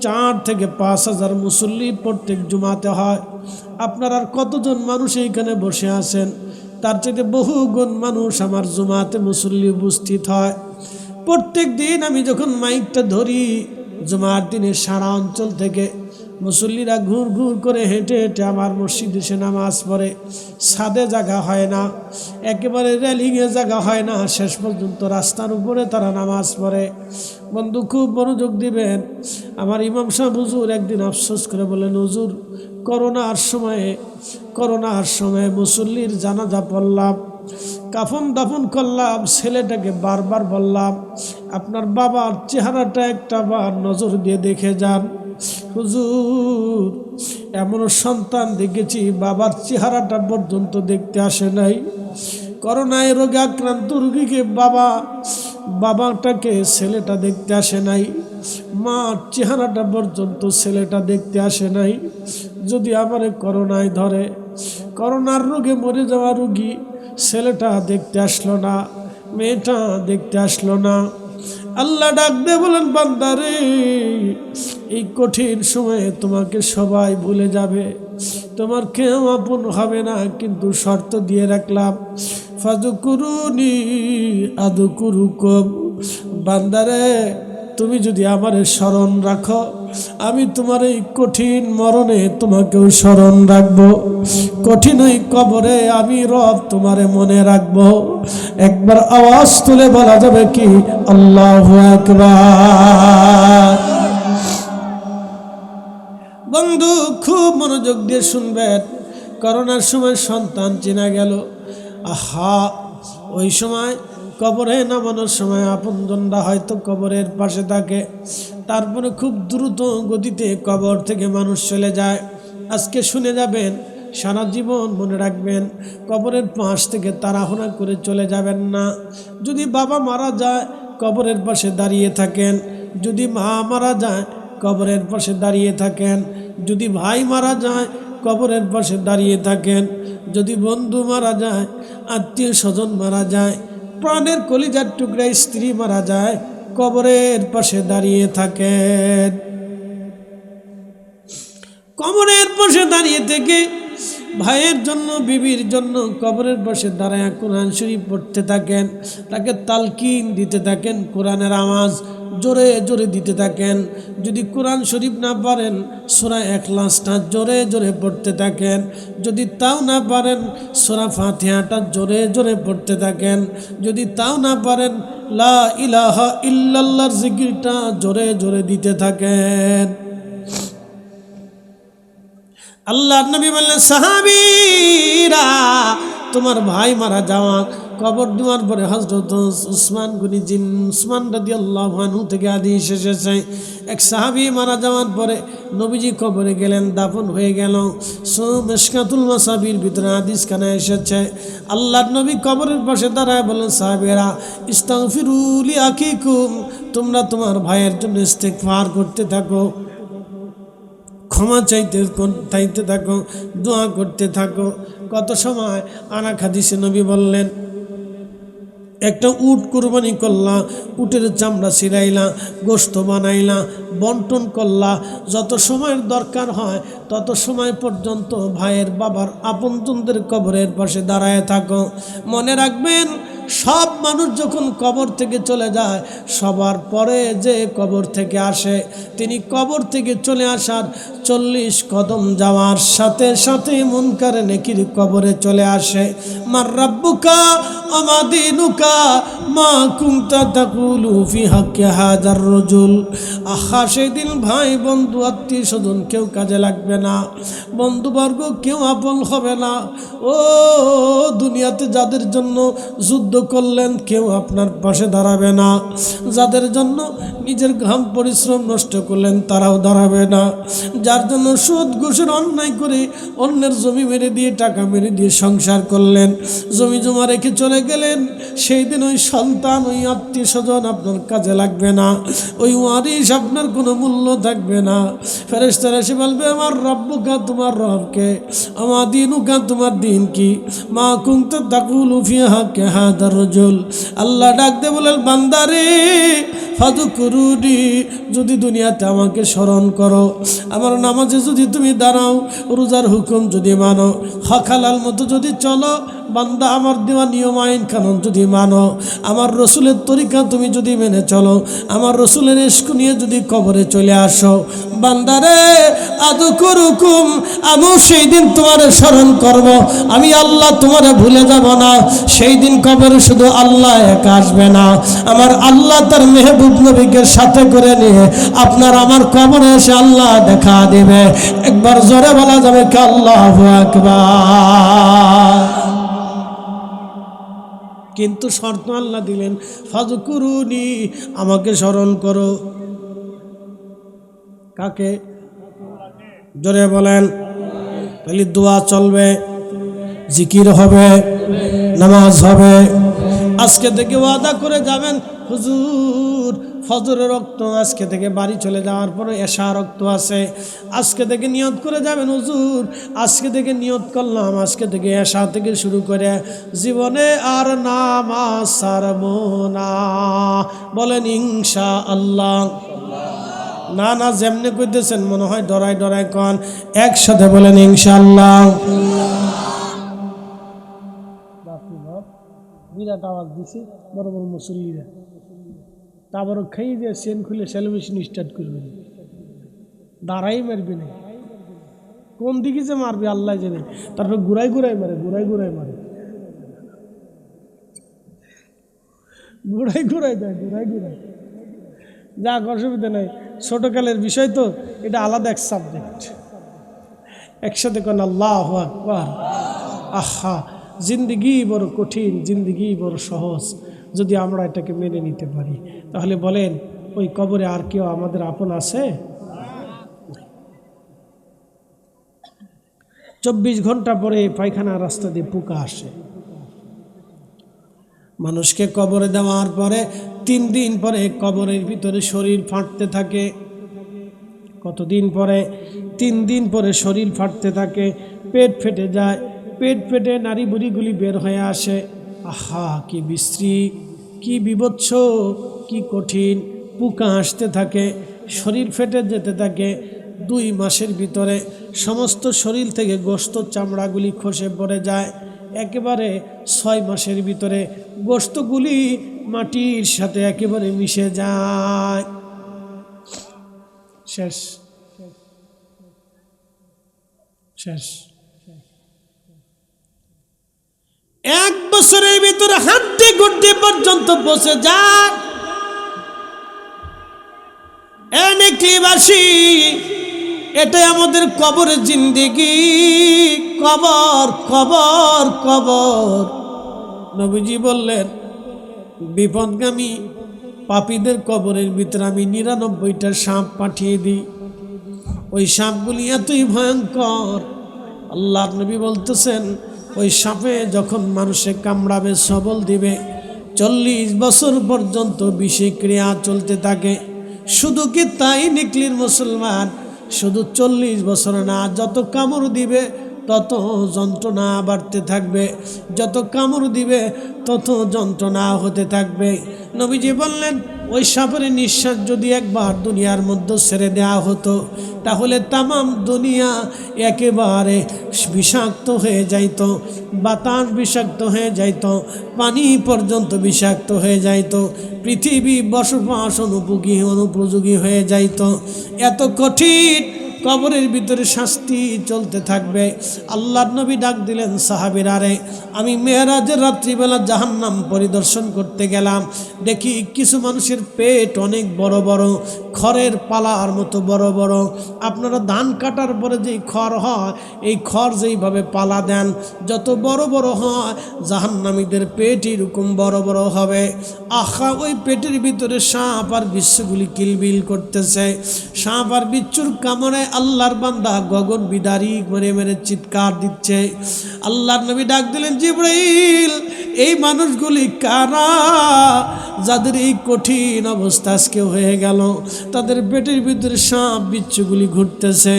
4 থেকে 5 হাজার মুসল্লি প্রত্যেক জুমাতে হয়। আপনার আর কতজন মানুষ এইখানে বসে আছেন, তার চেয়ে বহু গুণ মানুষ আমার জুমাতে মুসল্লি উপস্থিত হয়। প্রত্যেক দিন আমি যখন মাইকটা ধরি, জুমার দিনে সারা অঞ্চল থেকে মুসল্লিরা ঘুর ঘুর করে হেঁটে হেঁটে আমার মসজিদে এসে নামাজ পড়ে। ছাদে জায়গা হয় না, একেবারে রেলিংয়ে জায়গা হয় না, শেষ পর্যন্ত রাস্তার উপরে তারা নামাজ পড়ে। বন্ধু খুব মনোযোগ দিবেন। আমার ইমাম সাহেব হুজুর একদিন আফসোস করে বলেন, হুজুর করোনার সময় মুসল্লির জানাজা পড়লাম, কাফন দাফন করলাম, ছেলেটাকে বারবার বললাম আপনার বাবার চেহারাটা একটা বার নজর দিয়ে দেখে যান। হুজুর এমন সন্তান দেখেছি বাবার চেহারাটা পর্যন্ত দেখতে আসে নাই। করোনায় রোগে আক্রান্ত রোগীকে বাবাটাকে ছেলেটা দেখতে আসে নাই, মার চেহারাটা পর্যন্ত ছেলেটা দেখতে আসে নাই। যদি আমার করোনায় ধরে, করোনার রোগে মরে যাওয়া রোগী ছেলেটা দেখতে আসলো না, মেয়েটা দেখতে আসলো না। আল্লাহ ডাক দিয়ে বলেন, বান্দারে এই কঠিন সময়ে তোমাকে সবাই ভুলে যাবে, তোমার কেউ আপন হবে না, কিন্তু শর্ত দিয়ে রাখলাম, ফাযকুরুনি আযকুরুকুম। বান্দারে তুমি যদি আমারে স্মরণ রাখো, আমি তোমার এই কঠিন মরণে তোমাকেও স্মরণ রাখবো, কঠিন ওই কবরে আমি রব তোমারে মনে রাখবো। একবার আওয়াজ তুলে বলা যাবে কি আল্লাহু আকবার। বন্ধু খুব মনোযোগ দিয়ে শুনবেন। করোনার সময় সন্তান চেনা গেল, আহা ওই সময় কবরে নামানোর সময় আপনজনরা হয়তো কবরের পাশে থাকে, তারপরে খুব দ্রুত গতিতে কবর থেকে মানুষ চলে যায়। আজকে শুনে যাবেন, সারা জীবন মনে রাখবেন, কবরের পাশ থেকে তাড়াহুড়া করে চলে যাবেন না। যদি বাবা মারা যায় কবরের পাশে দাঁড়িয়ে থাকেন, যদি মা মারা যায় কবরের পাশে দাঁড়িয়ে থাকেন, যদি ভাই মারা যায় কবরের পাশে দাঁড়িয়ে থাকেন, যদি বন্ধু মারা যায়, আত্মীয় স্বজন মারা যায়, প্রাণের কলিজার টুকরা স্ত্রী মারা যায়, কবরের পাশে দাঁড়িয়ে থাকেন। কবরের পাশে দাঁড়িয়ে থেকে ভাইয়ের জন্য, বিবির জন্য কবরের পাশে দাঁড়ায় কোরআন শরীফ পড়তে থাকেন, তাকে তালকিন দিতে থাকেন, কোরআনের আওয়াজ জোরে জোরে দিতে থাকেন। যদি কোরআন শরীফ না পারেন সূরা ইখলাসটা জোরে জোরে পড়তে থাকেন, যদি তাও না পারেন সূরা ফাতিহাটা জোরে জোরে পড়তে থাকেন, যদি তাও না পারেন লা ইলাহা ইল্লাল্লাহর জিকিরটা জোরে জোরে দিতে থাকেন। আল্লাহর নবী বললেন, সাহাবীরা তোমার ভাই মারা যাওয়া কবর দেওয়ার পরে হযরত উসমান গনি জিন উসমান রাদিয়াল্লাহু আনহু থেকে হাদিস এসেছে, এক সাহাবী মারা যাওয়ার পরে নবীজি কবরে গেলেন, দাফন হয়ে গেল। মিশকাতুল মাসাবির ভিতরে হাদিস খানা এসেছে, আল্লাহর নবী কবরের পাশে দাঁড়ায় বলেন, সাহাবীরা ইস্তাগফিরু লি আখিকুম, তোমরা তোমার ভাইয়ের জন্য ইস্তেগফার করতে থাকো, ক্ষমা চাইতে থাকো, দোয়া করতে থাকো। কত সময় আনা হাদিসে নবী বললেন, একটা উট কুরবানি করলা, উটের চামড়া ছিঁড়াইলা, গোশত বানাইলা, বন্টন করলা, যত সময়ের দরকার হয় তত সময় পর্যন্ত ভাইয়ের বাবার আপনজনদের কবরের পাশে দাঁড়ায় থাকো। মনে রাখবেন, সব মানুষ যখন কবর থেকে চলে যায়, সবার পরে যে কবর থেকে আসে, তিনি কবর থেকে চলে আসার 40 কদম যাওয়ার সাথে সাথে মুনকার নেকির কবরে চলে আসে। মার রাব্বুকা ওমা দীনুকা মা কুনতা তাকুলু ফি হাক্কি হাযার রাজুল। আহা সেদিন ভাই বন্ধু আত্মীয় স্বজন কেউ কাজে লাগবে না, বন্ধুবর্গ কেউ আপন হবে না। ও দুনিয়াতে যাদের জন্য যুদ্ধ করলেন কেউ আপনার পাশে দাঁড়াবে না, যাদের জন্য নিজের ঘাম পরিশ্রম নষ্ট করলেন তারাও দাঁড়াবে না, যার জন্য সুদ ঘুষের অন্যায় করে অন্যের জমি মেরে দিয়ে, টাকা মেরে দিয়ে সংসার করলেন, জমি জমা রেখে চলে গেলেন, সেই দিন ওই সন্তান, ওই আত্মীয় স্বজন আপনার কাজে লাগবে না, ওই ওয়ারিশ আপনার কোনো মূল্য থাকবে না। ফেরেশতারা এসে বলবে, আমার রব্বুকা তোমার রবকে, আমার দীনুকা তোমার দিন কি, মা কুনতা তাকুলু ফি হাক্কি হাযার রাজুল। আল্লাহ ডাক দিয়ে বলেন, বান্দারে ফাযকুরুনি, যদি দুনিয়াতে আমাকে স্মরণ করো, আমার নামাজে যদি তুমি দাঁড়াও, রোজার হুকুম যদি মানো, হক হালাল মতো যদি চলো, বান্দা আমার দেওয়া নিয়ম আইন কানুন যদি মানো, আমার রসুলের তরিকা তুমি যদি মেনে চলো, আমার রসুলের ইশক নিয়ে যদি কবরে চলে আসো, বান্দারে আযকুরুকুম, আমিও সেই দিন তোমারে স্মরণ করব, আমি আল্লাহ তোমারে ভুলে যাব না। সেই দিন কবরে শুধু আল্লাহ একা আসবে না, আমার আল্লাহ তার মেহবুব নবীকে সাথে করে নিয়ে আপনার আমার কবরে এসে আল্লাহ দেখা দেবে। একবার জোরে বলা যাবে কি আল্লাহু আকবার। কিন্তু শর্ত আল্লাহ দিলেন, ফাযকুরুনি, আমাকে স্মরণ করো। কাকে? জোরে বলেন। তাহলে দোয়া চলবে, জিকির হবে, নামাজ হবে। আজকে থেকে ওয়াদা করে যাবেন, হুজুর ফজরের রক্ত আজকে থেকে বাড়ি চলে যাওয়ার পরে এশা রক্ত আছে, আজকে থেকে নিয়ত করে যাবেন, হুজুর আজকে থেকে নিয়ত করলাম, আজকে থেকে এশা থেকে শুরু করে জীবনে আর নামাজ ছাড়বো না। বলেন ইনশাআল্লাহ। না না, যেমনি কইতেছেন মনে হয় ডরাই ডরাই কন, একসাথে বলেন ইনশাআল্লাহ। বিরাট আওয়াজ দিছি, বড় বড় মুসল্লিরা তারপরও খেয়ে দিয়ে চেন খুলে সেলিব্রেশন স্টার্ট করবে, দাঁড়াই মারবি না, কোন দিকে যে মারবি আল্লাহ জানে। তারপর ঘুরাই ঘুরাই মারে, ঘুরাই ঘুরাই মারে, ঘুরাই ঘুরাই দেয়, ঘুরাই ঘুরাই। যাক, অসুবিধা নেই, ছোটকালের বিষয় তো, এটা আলাদা এক সাবজেক্ট। একসাথে কোন আল্লাহু আকবার। আহা, জিন্দগি বড় কঠিন, জিন্দগি বড় সহজ। যদি আমরা এটাকে মেনে নিতে পারি তাহলে বলেন ওই কবরে আর কেউ আমাদের আপন আছে? 24 ঘন্টা পরে পায়খানা রাস্তা দিয়ে পোকা আসে। মানুষকে কবরে দেওয়ার পরে 3 দিন পরে কবরের ভিতরে শরীর ফাটতে থাকে। কতদিন পরে? 3 দিন পরে শরীর ফাটতে থাকে, পেট ফেটে যায়, পেট ফেটে নাড়ি বুড়িগুলি বের হয়ে আসে। আহা, কি বিশ্রী, কি বিভৎস, কি কঠিন। পোকা আসতে থাকে, শরীর ফেটে যেতে থাকে। 2 মাসের ভিতরে সমস্ত শরীর থেকে গোশত চামড়াগুলি খসে পড়ে যায়। একেবারে 6 মাসের ভিতরে গোশতগুলি মাটির সাথে একেবারে মিশে যায়। শেষ শেষ। 1 বছরের ভিতরে হাড্ডি গুড্ডি পর্যন্ত বসে যায়। এনেকলিবাসী, এটাই আমাদের কবরের জিন্দেগি। কবর কবর কবর। নবীজি বললেন, বিপদগামী পাপীদের কবরের ভিতরে আমি 99টা সাপ পাঠিয়ে দিই। ওই সাপগুলি এতই ভয়ঙ্কর, আল্লাহর নবী বলতেছেন ওই সাপে যখন মানুষে কামড়াবে, সবল দিবে, 40 বছর পর্যন্ত বিষক্রিয়া চলতে থাকে। শুধু কি তাই নিকলির মুসলমান, শুধু 40 বছর না, যত কামড় দিবে তত যন্ত্রণা বাড়তে থাকবে, যত কামড় দিবে তত যন্ত্রণা হতে থাকবে। নবীজি বললেন ওই সাপের নিঃশ্বাস যদি একবার দুনিয়ার মধ্যে ছেড়ে দেওয়া হতো তাহলে তামাম দুনিয়া একেবারে বিষাক্ত হয়ে যাইত, বাতাস বিষাক্ত হয়ে যাইত, পানি পর্যন্ত বিষাক্ত হয়ে যাইত, পৃথিবী বসবাস অনুপযোগী হয়ে যাইত। এত কঠিন কবরের ভিতরে শাস্তি চলতে থাকবে। আল্লাহর নবী ডাক দিলেন, সাহাবীরা রে, আমি মেরাজের রাত্রিবেলা জাহান্নাম পরিদর্শন করতে গেলাম, দেখি কিছু মানুষের পেট অনেক বড় বড়, খড়ের পালার মতো বড় বড়। আপনারা ধান কাটার পরে যেই খড় হয়, এই খড় যেইভাবে পালা দেন, যত বড় বড় হয় জাহান্নামীদের পেট এরকম বড় বড় হবে। আহা, ওই পেটের ভিতরে সাপ আর বিচ্ছুগুলি কিলবিল করতেছে। সাপ আর বিচ্ছুর কামড়ে আল্লাহর বান্দা গগন বিদারি মেরে মেরে চিৎকার দিচ্ছে। আল্লাহর নবী ডাক দিলেন, জিবরাইল, এই মানুষগুলি কারা যাদের এই কঠিন অবস্থা আজকে হয়ে গেল? তাদের পেটের ভিতরে সাপ বিচ্ছুগুলি ঘুরতেছে।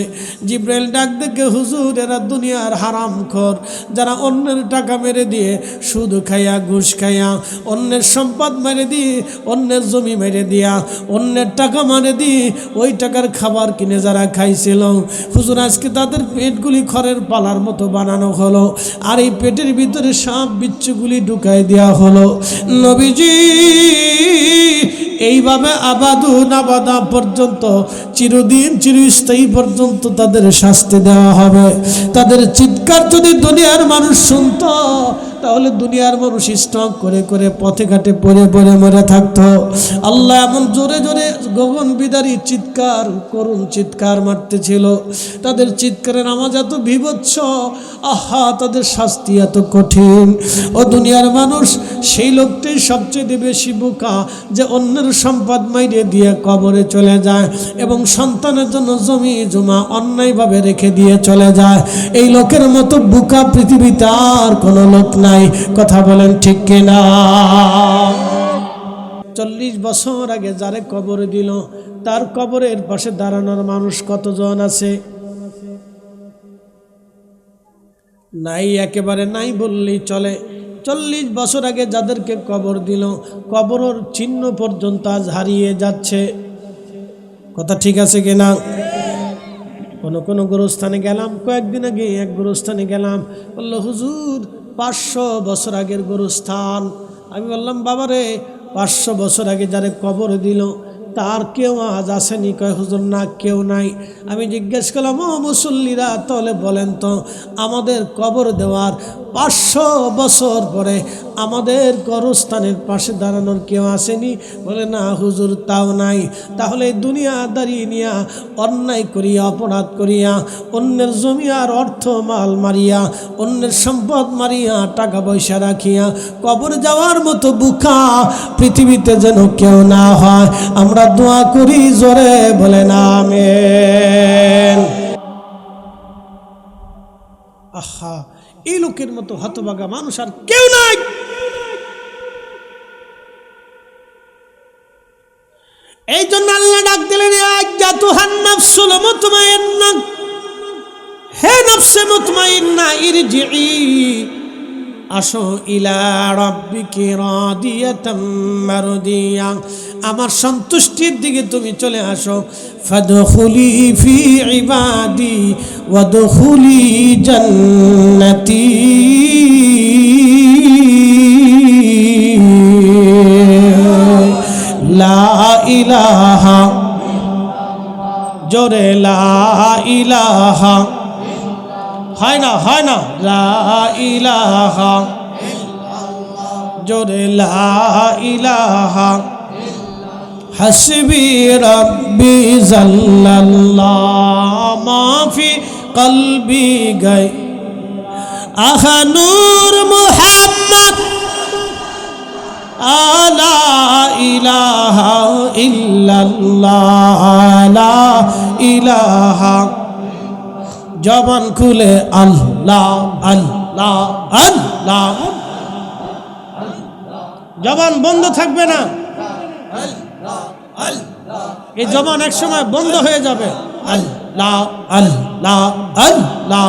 জিবরাইল ডাক দেখে, হুজুর, এরা দুনিয়ার হারামখোর, যারা অন্যের টাকা মেরে দিয়ে, সুদ খাইয়া, ঘুষ খাইয়া, অন্যের সম্পদ মেরে দিয়ে, অন্যের জমি মেরে দিয়া, অন্যের টাকা মেরে দিয়ে ওই টাকার খাবার কিনে যারা খাইছিল, হুজুর, আজকে তাদের পেটগুলি খড়ের পালার মতো বানানো হলো, আর এই পেটের ভিতরে সাপ বিচ্ছুগুলি ঢুকাই দেওয়া হলো। নবীজি এইভাবে আবাদা পর্যন্ত, চিরদিন চিরস্থায়ী পর্যন্ত তাদের শাস্তি দেওয়া হবে। তাদের চিৎকার যদি দুনিয়ার মানুষ শুনত তাহলে দুনিয়ার মানুষ স্টক করে করে পথে ঘাটে পড়ে পড়ে মরে থাকতো। আল্লাহ এমন জোরে জোরে গগন বিদারী চিৎকার, করুণ চিৎকার মারতেছিল। তাদের চিৎকারের আওয়াজ এত বিভৎস, আহা, তাদের শাস্তি এত কঠিন। ও দুনিয়ার মানুষ, সেই লোকটাই সবচেয়ে বেশি বোকা যে অন্যের সম্পদ মাইরে দিয়ে কবরে চলে যায় এবং সন্তানের জন্য জমি জমা অন্যায়ভাবে রেখে দিয়ে চলে যায়। এই লোকের মতো বুকা পৃথিবীতে আর কোনো লোক নাই। কথা বলেন ঠিক কিনা? 40 বছর আগে যারে কবরে দিল তার কবরের পাশে দাঁড়ানোর মানুষ কতজন আছে? নাই, একেবারে নাই বললেই চলে। 40 বছর আগে যাদেরকে কবর দিল কবরের চিহ্ন পর্যন্ত আজ হারিয়ে যাচ্ছে। কথা ঠিক আছে কিনা? কোন গোরস্থানে গেলাম, কয়েকদিন আগে এক গোরস্থানে গেলাম, বললো হুজুর 500 বছর আগের গোরস্থান। আমি বললাম বাবারে 500 বছর আগে যারে কবর দিল তার কেউ আজ আসেনি? কয় হুজুর না, কেউ নাই। আমি জিজ্ঞেস করলাম ও মুসল্লিরা তাহলে বলেন তো আমাদের কবর দেওয়ার 500 বছর পরে আমাদের কবরস্থানের পাশে দাঁড়ানোর কেউ আসেনি? বলে না হুজুর তাও নাই। তাহলে দুনিয়া দাঁড়িয়ে নিয়া অন্যায় করিয়া অপরাধ করিয়া অন্যের জমি আর অর্থ মাল মারিয়া অন্যের সম্পদ মারিয়া টাকা পয়সা রাখিয়া কবর যাওয়ার মতো বুকা পৃথিবীতে যেন কেউ না হয়। আমরা দোয়া করি জোরে বলেন আমিন। আহা, এই লোকের মতো হতভাগা মানুষ আর কেউ নাই। এই জন্য আল্লাহ ডাক দিলেন আইয়াতুহান নাফসুল মুতমাইন্নাহ, হে নফসে মুতমাইন্না ইরজিই, আসো ইলা রাব্বিকি রাদিয়াতাম মারদিয়া, আমার সন্তুষ্টির দিকে তুমি চলে আসো। ফাদখুলি ফি ইবাদি ওয়াদখুলি জান্নাতি। লা ইলাহা, জোরে লা ইলাহা, হয় না লা ইলাহা, জোরে লা ইলাহা, হাসবি রাব্বি জাল্লাল্লাহ মা ফি কলবি গায়, আহা নূর মুহাম্মদ লা ইলাহা ইল্লাল্লাহ, লা ইলাহা। জবান খুলে আল্লাহ আল্লাহ আল্লাহ, জবান বন্ধ থাকবে না। এই জবান এক সময় বন্ধ হয়ে যাবে। আল্লাহ আল্লাহ আল্লাহ,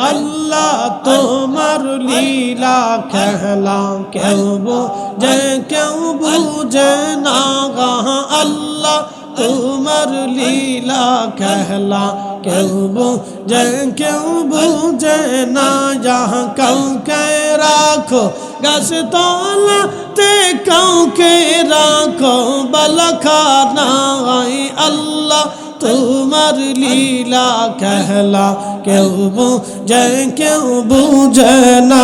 আল্লাহ তোমার লীলা খেলা কেউ বুঝে কেউ বুঝে না গা, আল্লাহ তোমার লীলা খেলা কেউ বুঝে কেউ বুঝে না। যাহা কাউকে রাখো গাছ তলাতে, কাউকে রাখো বালখানায়, আল্লাহ তোমার লীলা খেলা কেউ বুঝে কেউ বুঝে না।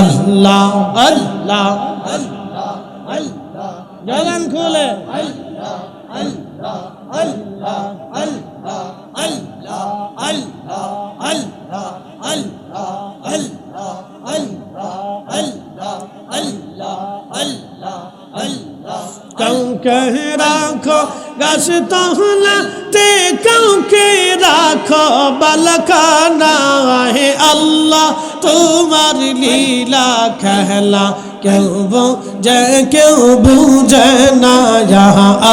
আল্লাহ আল্লাহ আল্লাহ আল্লাহ, জবান খুলে আল্লাহ আল্লাহ আল্লাহ আল্লাহ আল্লাহ আল্লাহ আল্লাহ আল্লাহ আল্লাহ আল্লাহ আল্লাহ আল্লাহ আল্লাহ আল্লাহ। কাউকে রাখো গাছ তলাতে, কাউকে রাখো বালখানায়, আল্লাহ তোমার লীলা খেলা কেউ বুঝে কেউ বুঝে না।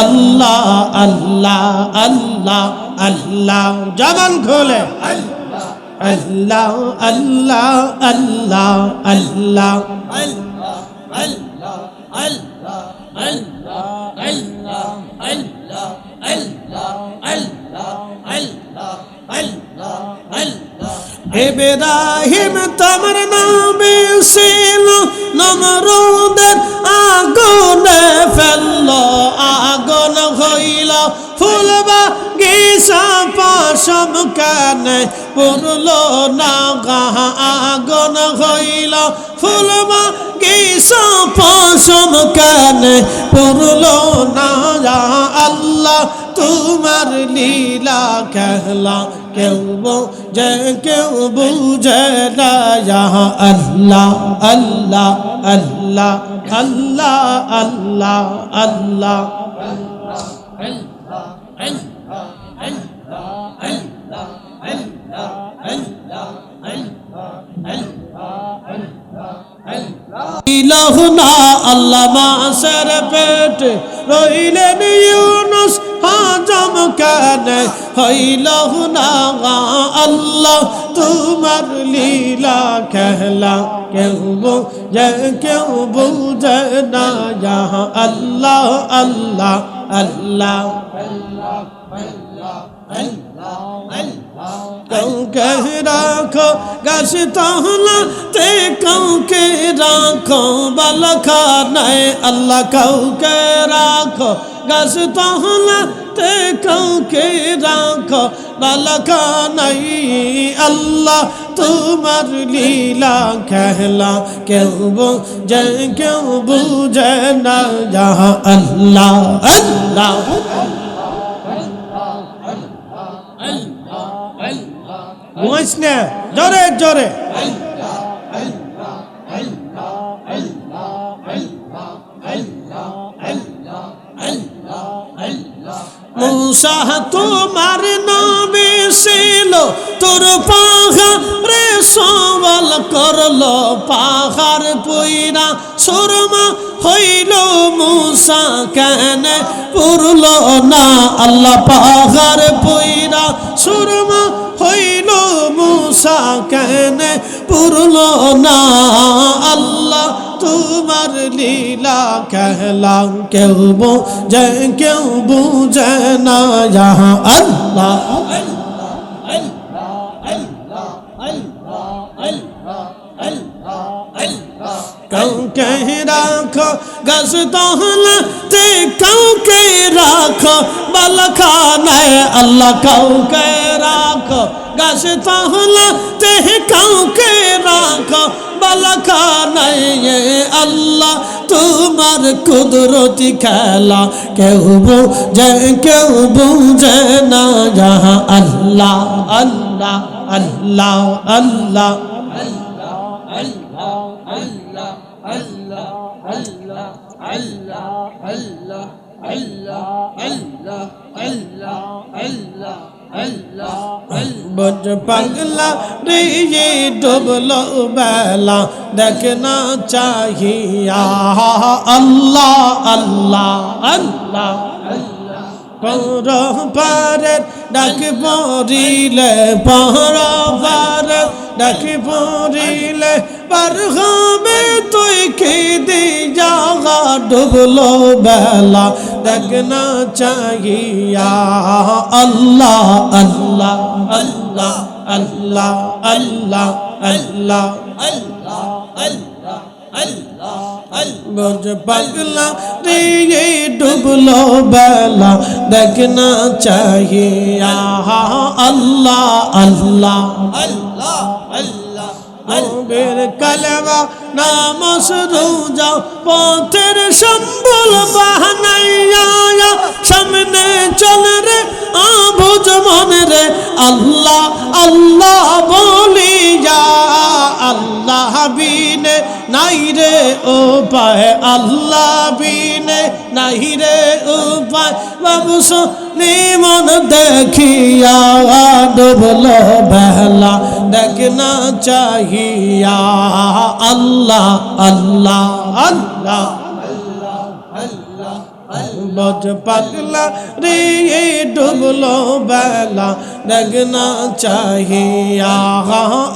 আল্লাহ আল্লাহ আল্লাহ আল্লাহ, জবান খোলে আল্লাহ আল্লাহ আল্লাহ আল্লাহ আল্লাহ আল্লাহ আল্লাহ আল্লাহ আল্লাহ আল্লাহ আল্লাহ আল্লাহ আল্লাহ আল্লাহ আল্লাহ আল্লাহ। ইব্রাহিম তোমার নামে ছিল নমরুদের আগুনে ফেললো, আগুন হইল ফুল বাগিচা সাপাশম কেন পুরলো না আগুন হইল ফুলবা গিসা পাশম কেন পুরলো না আল্লাহ তোমার লীলা कहला কেউ বুঝে না আল্লাহ আল্লাহ আল্লাহ আল্লাহ আল্লাহ আল্লাহ ইলাহুনা আল্লাহ মাসের পেট রইলেন ইউনুস হাজম কেন হইলাহুনা আল্লাহ তোমার লীলা कहला কেউ বুঝে না আল্লাহ আল্লাহ আল্লাহ কাউকে রাখো গাছ তহলাতে কাউকে রাখো বালখানায় আল্লাহ কাউকে রাখো গাছ তহলাতে কাউকে রাখো বালখানায় আল্লাহ তোমার লীলা कहला কেউ বুঝে না আল্লাহ আল্লাহ ঘুমাইস না জোরে জোরে মুসা তোমার নবী ছিল তোর পাহাড়ে সওয়াল করলো পাহাড় পুইরা সুরমা হইল মুসা কেন পুরলো না আল্লাহ পাহাড় পুইরা সুরমা হইল মুসা কেন পুরলো না আল্লাহ তোমার লীলা कहला কেউ বুঝে না আল্লাহ কাউকে রাখো গাছ তহলাতে কাউকে রাখো বালখানায় আল্লাহ কাউকে রাখো গাছ তহলাতে কাউকে রাখো বালখানায় আল্লাহ তোমার কুদরতি খেলা কেউ বুঝে না আল্লাহ আল্লাহ আল্লাহ আল্লাহ বজ পাগলা রে ডুবলো বেলা দেখনা চাহিয়া আল্লাহ আল্লাহ আল্লাহ পর পারে ডাক পড়িলে পর পারে ডাক পড়িলে পার হবে তুই কি দি জাগা ডুবলো বেলা দেখনা চাহিয়া আল্লাহ আল্লাহ আল্লাহ আল্লাহ আল্লাহ আল্লাহ আল্লাহ আল্লাহ বজ পাগলা রে ডুবলো বেলা দেখনা চাহিয়া আল্লাহ আল্লাহ আল্লাহ আল্লাহ বের কালেমা নামাজ রোজা পথের সম্বল বাহানাইয়া সামনে চল রে আবুজ মনে রে আল্লাহ আল্লাহ বলি যা আল্লাহ বিনে নাই রে উপায় আল্লাহ বিনে নাই রে উপায় বাবু নিমন দেখিয়া ডুবলো বেলা দেখনা চাহিয়া আল্লাহ আল্লাহ আল্লাহ বজ পাগলা রে ডুবলো বেলা দেখনা চাহিয়া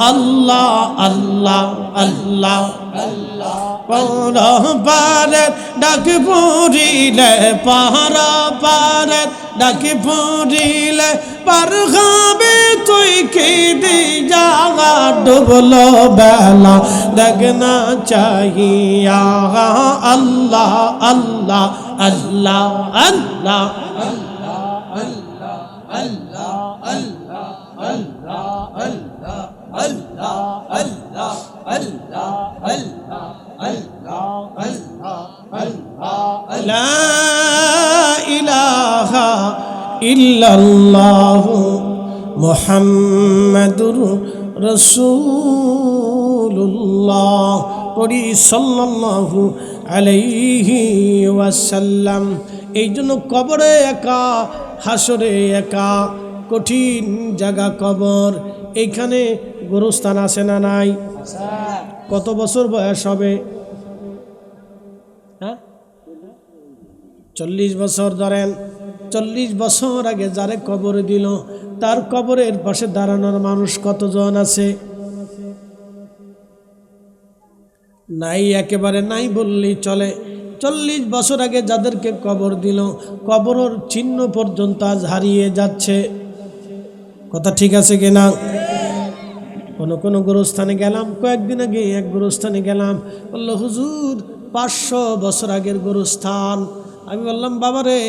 আল্লাহ আল্লাহ আল্লাহ পর পারে ডাক পড়িলে পাহারা পারে ডাক পড়িলে পার হবে তুই কি দি জাগা ডুবলো বেলা দেখনা চাহিয়া আল্লাহ আল্লাহ আল্লাহ আল্লাহ আল্লাহ আল্লাহ লা ইলাহা ইল্লাল্লাহু মুহাম্মাদুর রাসূলুল্লাহ। পড়ি সাল্লাল্লাহু আলাইহি ওয়াসাল্লাম। এই জন্য কবরে একা, হাসরে একা, কঠিন জায়গা কবর। এইখানে গোরস্থান আছে না নাই? কত বছর বয়স হবে? 40 বছর ধরেন। 40 বছর আগে যারে কবরে দিল তার কবরের পাশে দাঁড়ানোর মানুষ কতজন আছে? নাই, একেবারে নাই বললেই চলে। 40 বছর আগে যাদেরকে কবর দিল কবরের চিহ্ন পর্যন্ত আজ হারিয়ে যাচ্ছে। কথা ঠিক আছে কিনা? কোনো গোরস্থানে গেলাম, কয়েকদিন আগে এক গোরস্থানে গেলাম, বললো হুজুর 500 বছর আগের গোরস্থান। আমি বললাম বাবারে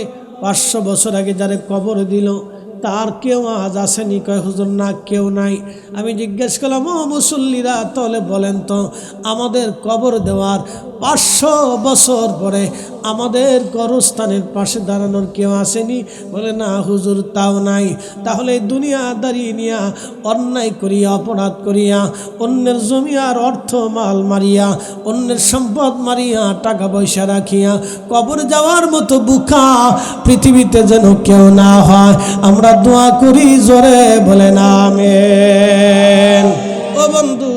500 বছর আগে যারে কবর দিল তার কেউ আজ আসেনি? কয় হুজুর না, কেউ নাই। আমি জিজ্ঞেস করলাম ও মুসল্লিরা তাহলে বলেন তো আমাদের কবর দেওয়ার 500 বছর পরে আমাদের কবরস্থানের পাশে দাঁড়ানোর কেউ আসেনি? বলে না হুজুর তাও নাই। তাহলে দুনিয়া দাঁড়িয়ে নিয়া অন্যায় করিয়া, অপরাধ করিয়া, অন্যের জমি আর অর্থ মাল মারিয়া, অন্যের সম্পদ মারিয়া, টাকা পয়সা রাখিয়া কবর যাওয়ার মতো বুকা পৃথিবীতে যেন কেউ না হয়। আমরা দোয়া করি জোরে বলেন আমিন। ও বন্ধু,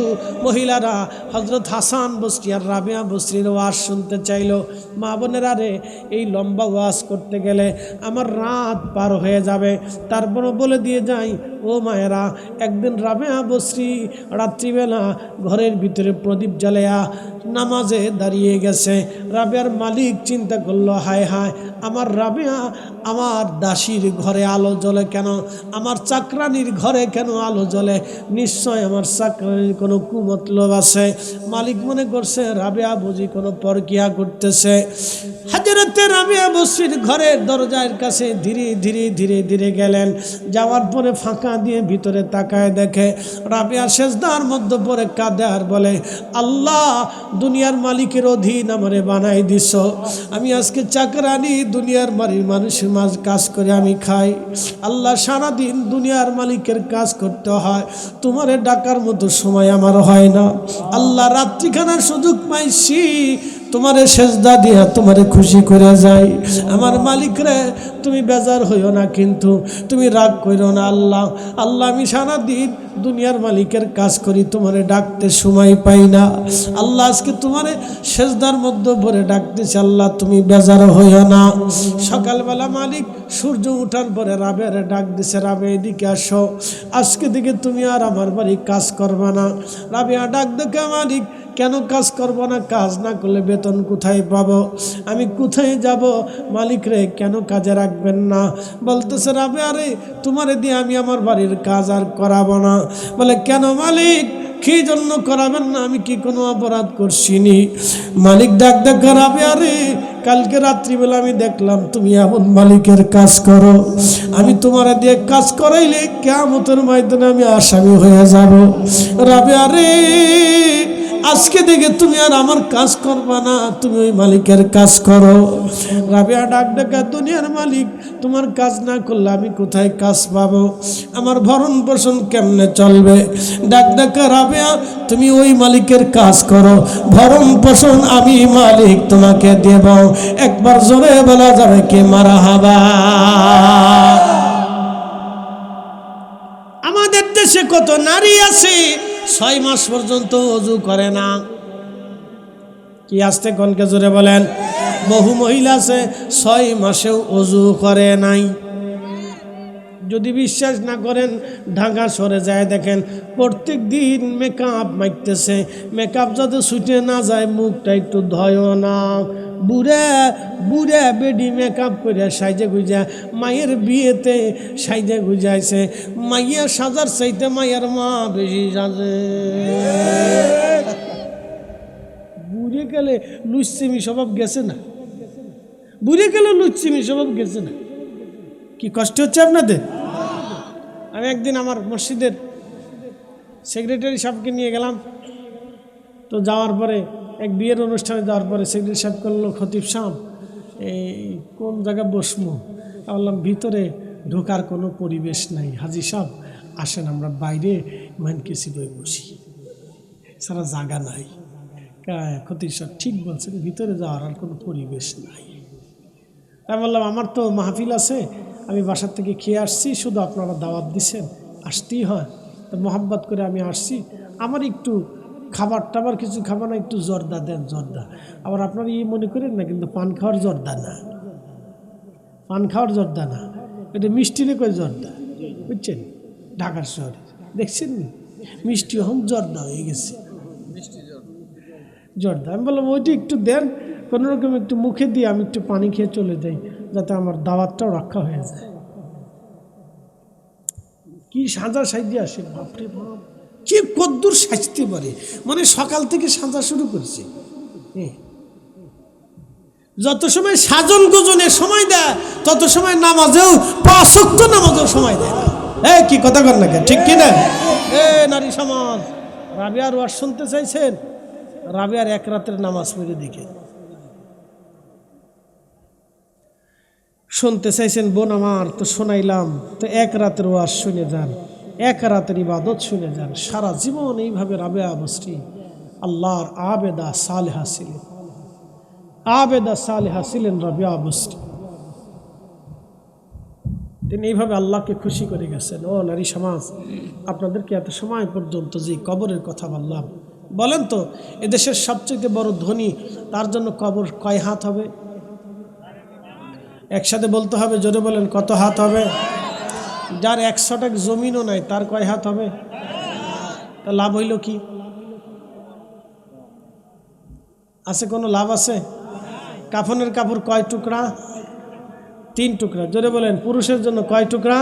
মহিলারা হযরত হাসান বসরি আর রাবিয়া বসরির ওয়াজ শুনতে চাইল। মা বোনেরা রে, এই লম্বা ওয়াজ করতে গেলে আমার রাত পার হয়ে যাবে। তারপরও বলে দিয়ে যাই ও মায়েরা, একদিন রাবিয়া বসরি রাত্রিবেলা ঘরের ভিতরে প্রদীপ জ্বালায়া নামাজে দাঁড়িয়ে গেছে। রাবিয়ার মালিক চিন্তা করলো, হায় হায়, আমার রাবিয়া আমার দাসীর ঘরে আলো জ্বলে কেন? আমার চাকরানির ঘরে কেন আলো জ্বলে? নিশ্চয় আমার চাকরানির কোনো কুমতলব আছে। মালিক মনে করছে রাবিয়া বুঝি কোনো পরকিয়া করতেছে। হযরতে রাবিয়া বসরির ঘরের দরজার কাছে ধীরে ধীরে ধীরে ধীরে গেলেন। যাওয়ার পরে ফাঁকা দিয়ে ভিতরে তাকায় দেখে রাবিয়া সেজদার মধ্যে পড়ে কাঁদে আর বলে, আল্লাহ, দুনিয়ার মালিকের অধীন আমারে বানাই দিছ। আমি আজকে চাকরানি, দুনিয়ার বাড়ির মানুষের মাঝ কাজ করে আমি খাই। আল্লাহ, সারাদিন দুনিয়ার মালিকের কাজ করতে হয়, তোমারে ডাকার মতো সময় আমার হয় না। আল্লাহ, রাত্রিখানার সুযোগ পাইছি তোমারে সেজদা দিয়া তোমারে খুশি করে যাই। আমার মালিক রে, তুমি বেজার হইও না, কিন্তু তুমি রাগ কইরো না। আল্লাহ, আল্লাহ, আমি সারাদিন দুনিয়ার মালিকের কাজ করি, তোমারে ডাকতে সময় পাই না। আল্লাহ, আজকে তোমারে সেজদার মধ্যে ভরে ডাকতেছি, আল্লাহ তুমি বেজার হইও না। সকালবেলা মালিক সূর্য উঠার পরে রাবেয়ারে ডাক দিছে, রাবে এদিকে আসো, আজকে থেকে তুমি আর আমার বাড়ি কাজ করবা না। রাবেয়া ডাক দেখে, মালিক কেন কাজ করবো না? কাজ না করলে বেতন কোথায় পাবো? আমি কোথায় যাব? মালিক রে, কেন কাজে রাখবেন না? বলতেছে রাবেয়া রে, তোমারে দিয়ে আমি আমার বাড়ির কাজ আর করাবো না। বলে কেন মালিক, কি জন্য করাবেন না? আমি কি কোনো অপরাধ করছিনি? মালিক ডাক দেখা, রাবেয়া রে, কালকে রাত্রিবেলা আমি দেখলাম তুমি এমন মালিকের কাজ করো, আমি তোমারে দিয়ে কাজ করাইলে কিয়ামতের ময়দানে আমি আসামি হয়ে যাব। রাবেয়া রে, আজকে থেকে তুমি আর আমার কাজ করবা না, তুমি ওই মালিকের কাজ করো। রাবেয়া ডাক ডাকা, দুনিয়ার মালিক, তোমার কাজ না করলে আমি কোথায় কাজ পাবো? আমার ভরণ পোষণ কেমনে চলবে? ডাক ডাকা, রাবেয়া, তুমি ওই মালিকের কাজ করো, ভরণ পোষণ আমি মালিক তোমাকে দেব। একবার জোরে বলা যাবে কি মারহাবা? আমাদের দেশে কত নারী আছে 6 মাস পর্যন্ত ওযু করে না। কি আসতে কোনকে জোরে বলেন? বহু মহিলা আছে 6 মাসেও ওযু করে নাই। যদি বিশ্বাস না করেন, ঢাকা শহরে যায় দেখেন, প্রত্যেক দিন মেকআপ মারতেছে। মেকআপ যাতে ছুটে না যায়, মুখটা একটু ধয়ও না। বুড়া বুড়া বেডি মেকআপ করে সাইজে গুজা, মায়ের বিয়েতে সাইজে গুজাইছে। মাইয়া সাজার চাইতে মায়ের মা বেশি সাজে। বুড়ে গেলে লুচ্ছিমি স্বভাব গেছে না? বুড়ে গেলে লুচ্ছিমি স্বভাব গেছে না? কি কষ্ট হচ্ছে আপনাদের? আমি একদিন আমার মসজিদের সেক্রেটারি সাহেবকে নিয়ে গেলাম। তো যাওয়ার পরে এক বিয়ের অনুষ্ঠানে যাওয়ার পরে সেক্রেটারি সাহেব করলো, খতিব সাহেব, এই কোন জায়গায় বসমু? বললাম ভিতরে ঢোকার কোনো পরিবেশ নাই, হাজি সাহেব আসেন আমরা বাইরে মানকেছি বই বসি, সারা জায়গা নাই। খতিব সাহেব ঠিক বলছেন, ভিতরে যাওয়ার আর কোনো পরিবেশ নাই। তাই বললাম আমার তো মাহফিল আছে, আমি বাসার থেকে খেয়ে আসছি, শুধু আপনারা দাওয়াত দিছেন, আসতেই হয়, তো মোহাব্বত করে আমি আসছি। আমার একটু খাবার টাবার কিছু খাবার না, একটু জর্দা দেন, জর্দা। আবার আপনারা মনে করেন না, কিন্তু পান খাওয়ার জর্দা না, পান খাওয়ার জর্দা না, এটা মিষ্টি রে কই জর্দা, বুঝছেন? ঢাকার শহরে দেখছেন নি মিষ্টি এখন জর্দা হয়ে গেছে, জর্দা। আমি বললাম ওইটি একটু দেন, কোনোরকম একটু মুখে দিয়ে আমি একটু পানি খেয়ে চলে যাই, যাতে আমার দাওয়াতটাও রক্ষা হয়ে যায়। কি সাজা সাইজে আসে, বাপরে বাপ, কি কদ্দুর সাজতে পারে, মানে সকাল থেকে সাজা শুরু করছে। যত সময় সাজন গোজনের সময় দেয়, তত সময় নামাজেও, 5 ওয়াক্ত নামাজেও সময় দেয় না। কি কথা কর না, ঠিক কিনা? নারী সমাজ, রাবিয়ার ওয়াজ শুনতে চাইছেন? রাবিয়ার এক রাতের নামাজ পড়ে দেখে শুনতে চাইছেন? বোন আমার, তো শোনাইলাম, তো এক রাতের ওয়াজ শুনে যান, এক রাতের ইবাদত শুনে যান। সারা জীবন এইভাবে রাবিয়া বসরি আল্লাহর আবেদা সালেহা ছিলেন, আবেদা সালেহা ছিলেন রাবিয়া বসরি। তিনি এইভাবে আল্লাহকে খুশি করে গেছেন। ও নারী সমাজ, আপনাদেরকে এত সময় পর্যন্ত যে কবরের কথা বললাম, বলেন তো এদেশের সবচেয়ে বড় ধনী, তার জন্য কবর কয় হাত হবে? একসাথে বলতে হবে, জোরে বলেন, কত হাত হবে? যার 100 টাকা জমিনও নাই, তার কয় হাত হবে? তা লাভ হইল কি? আছে কোনো লাভ আছে? কাফনের কাপড় কয় টুকরা? 3 টুকরা। জোরে বলেন, পুরুষের জন্য কয় টুকরা?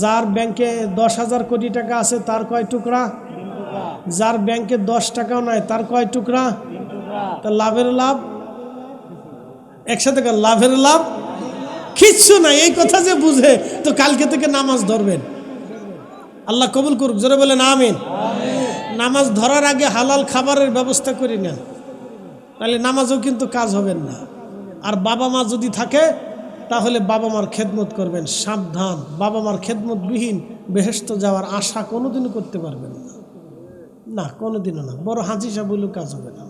যার ব্যাংকে 10,000 কোটি টাকা আছে, তার কয় টুকরা? যার ব্যাংকে 10 টাকাও নাই, তার কয় টুকরা? তা লাভের লাভ একসাথে, লাভের লাভ কিচ্ছু নাই। এই কথা যে বুঝে, তো কালকে থেকে নামাজ ধরবেন। আল্লাহ কবুল করুক, জোরে বলেন আমিন। নামাজ ধরার আগে হালাল খাবারের ব্যবস্থা করে নেন, তাহলে নামাজও কিন্তু কাজ হবেন না। আর বাবা মা যদি থাকে, তাহলে বাবা মার খেদমত করবেন। সাবধান, বাবা মার খেদমতবিহীন বেহেশত যাওয়ার আশা কোনোদিনও করতে পারবেন না, না কোনোদিনও না। বড় হাজি সাহেব হলেও কাজ হবে না,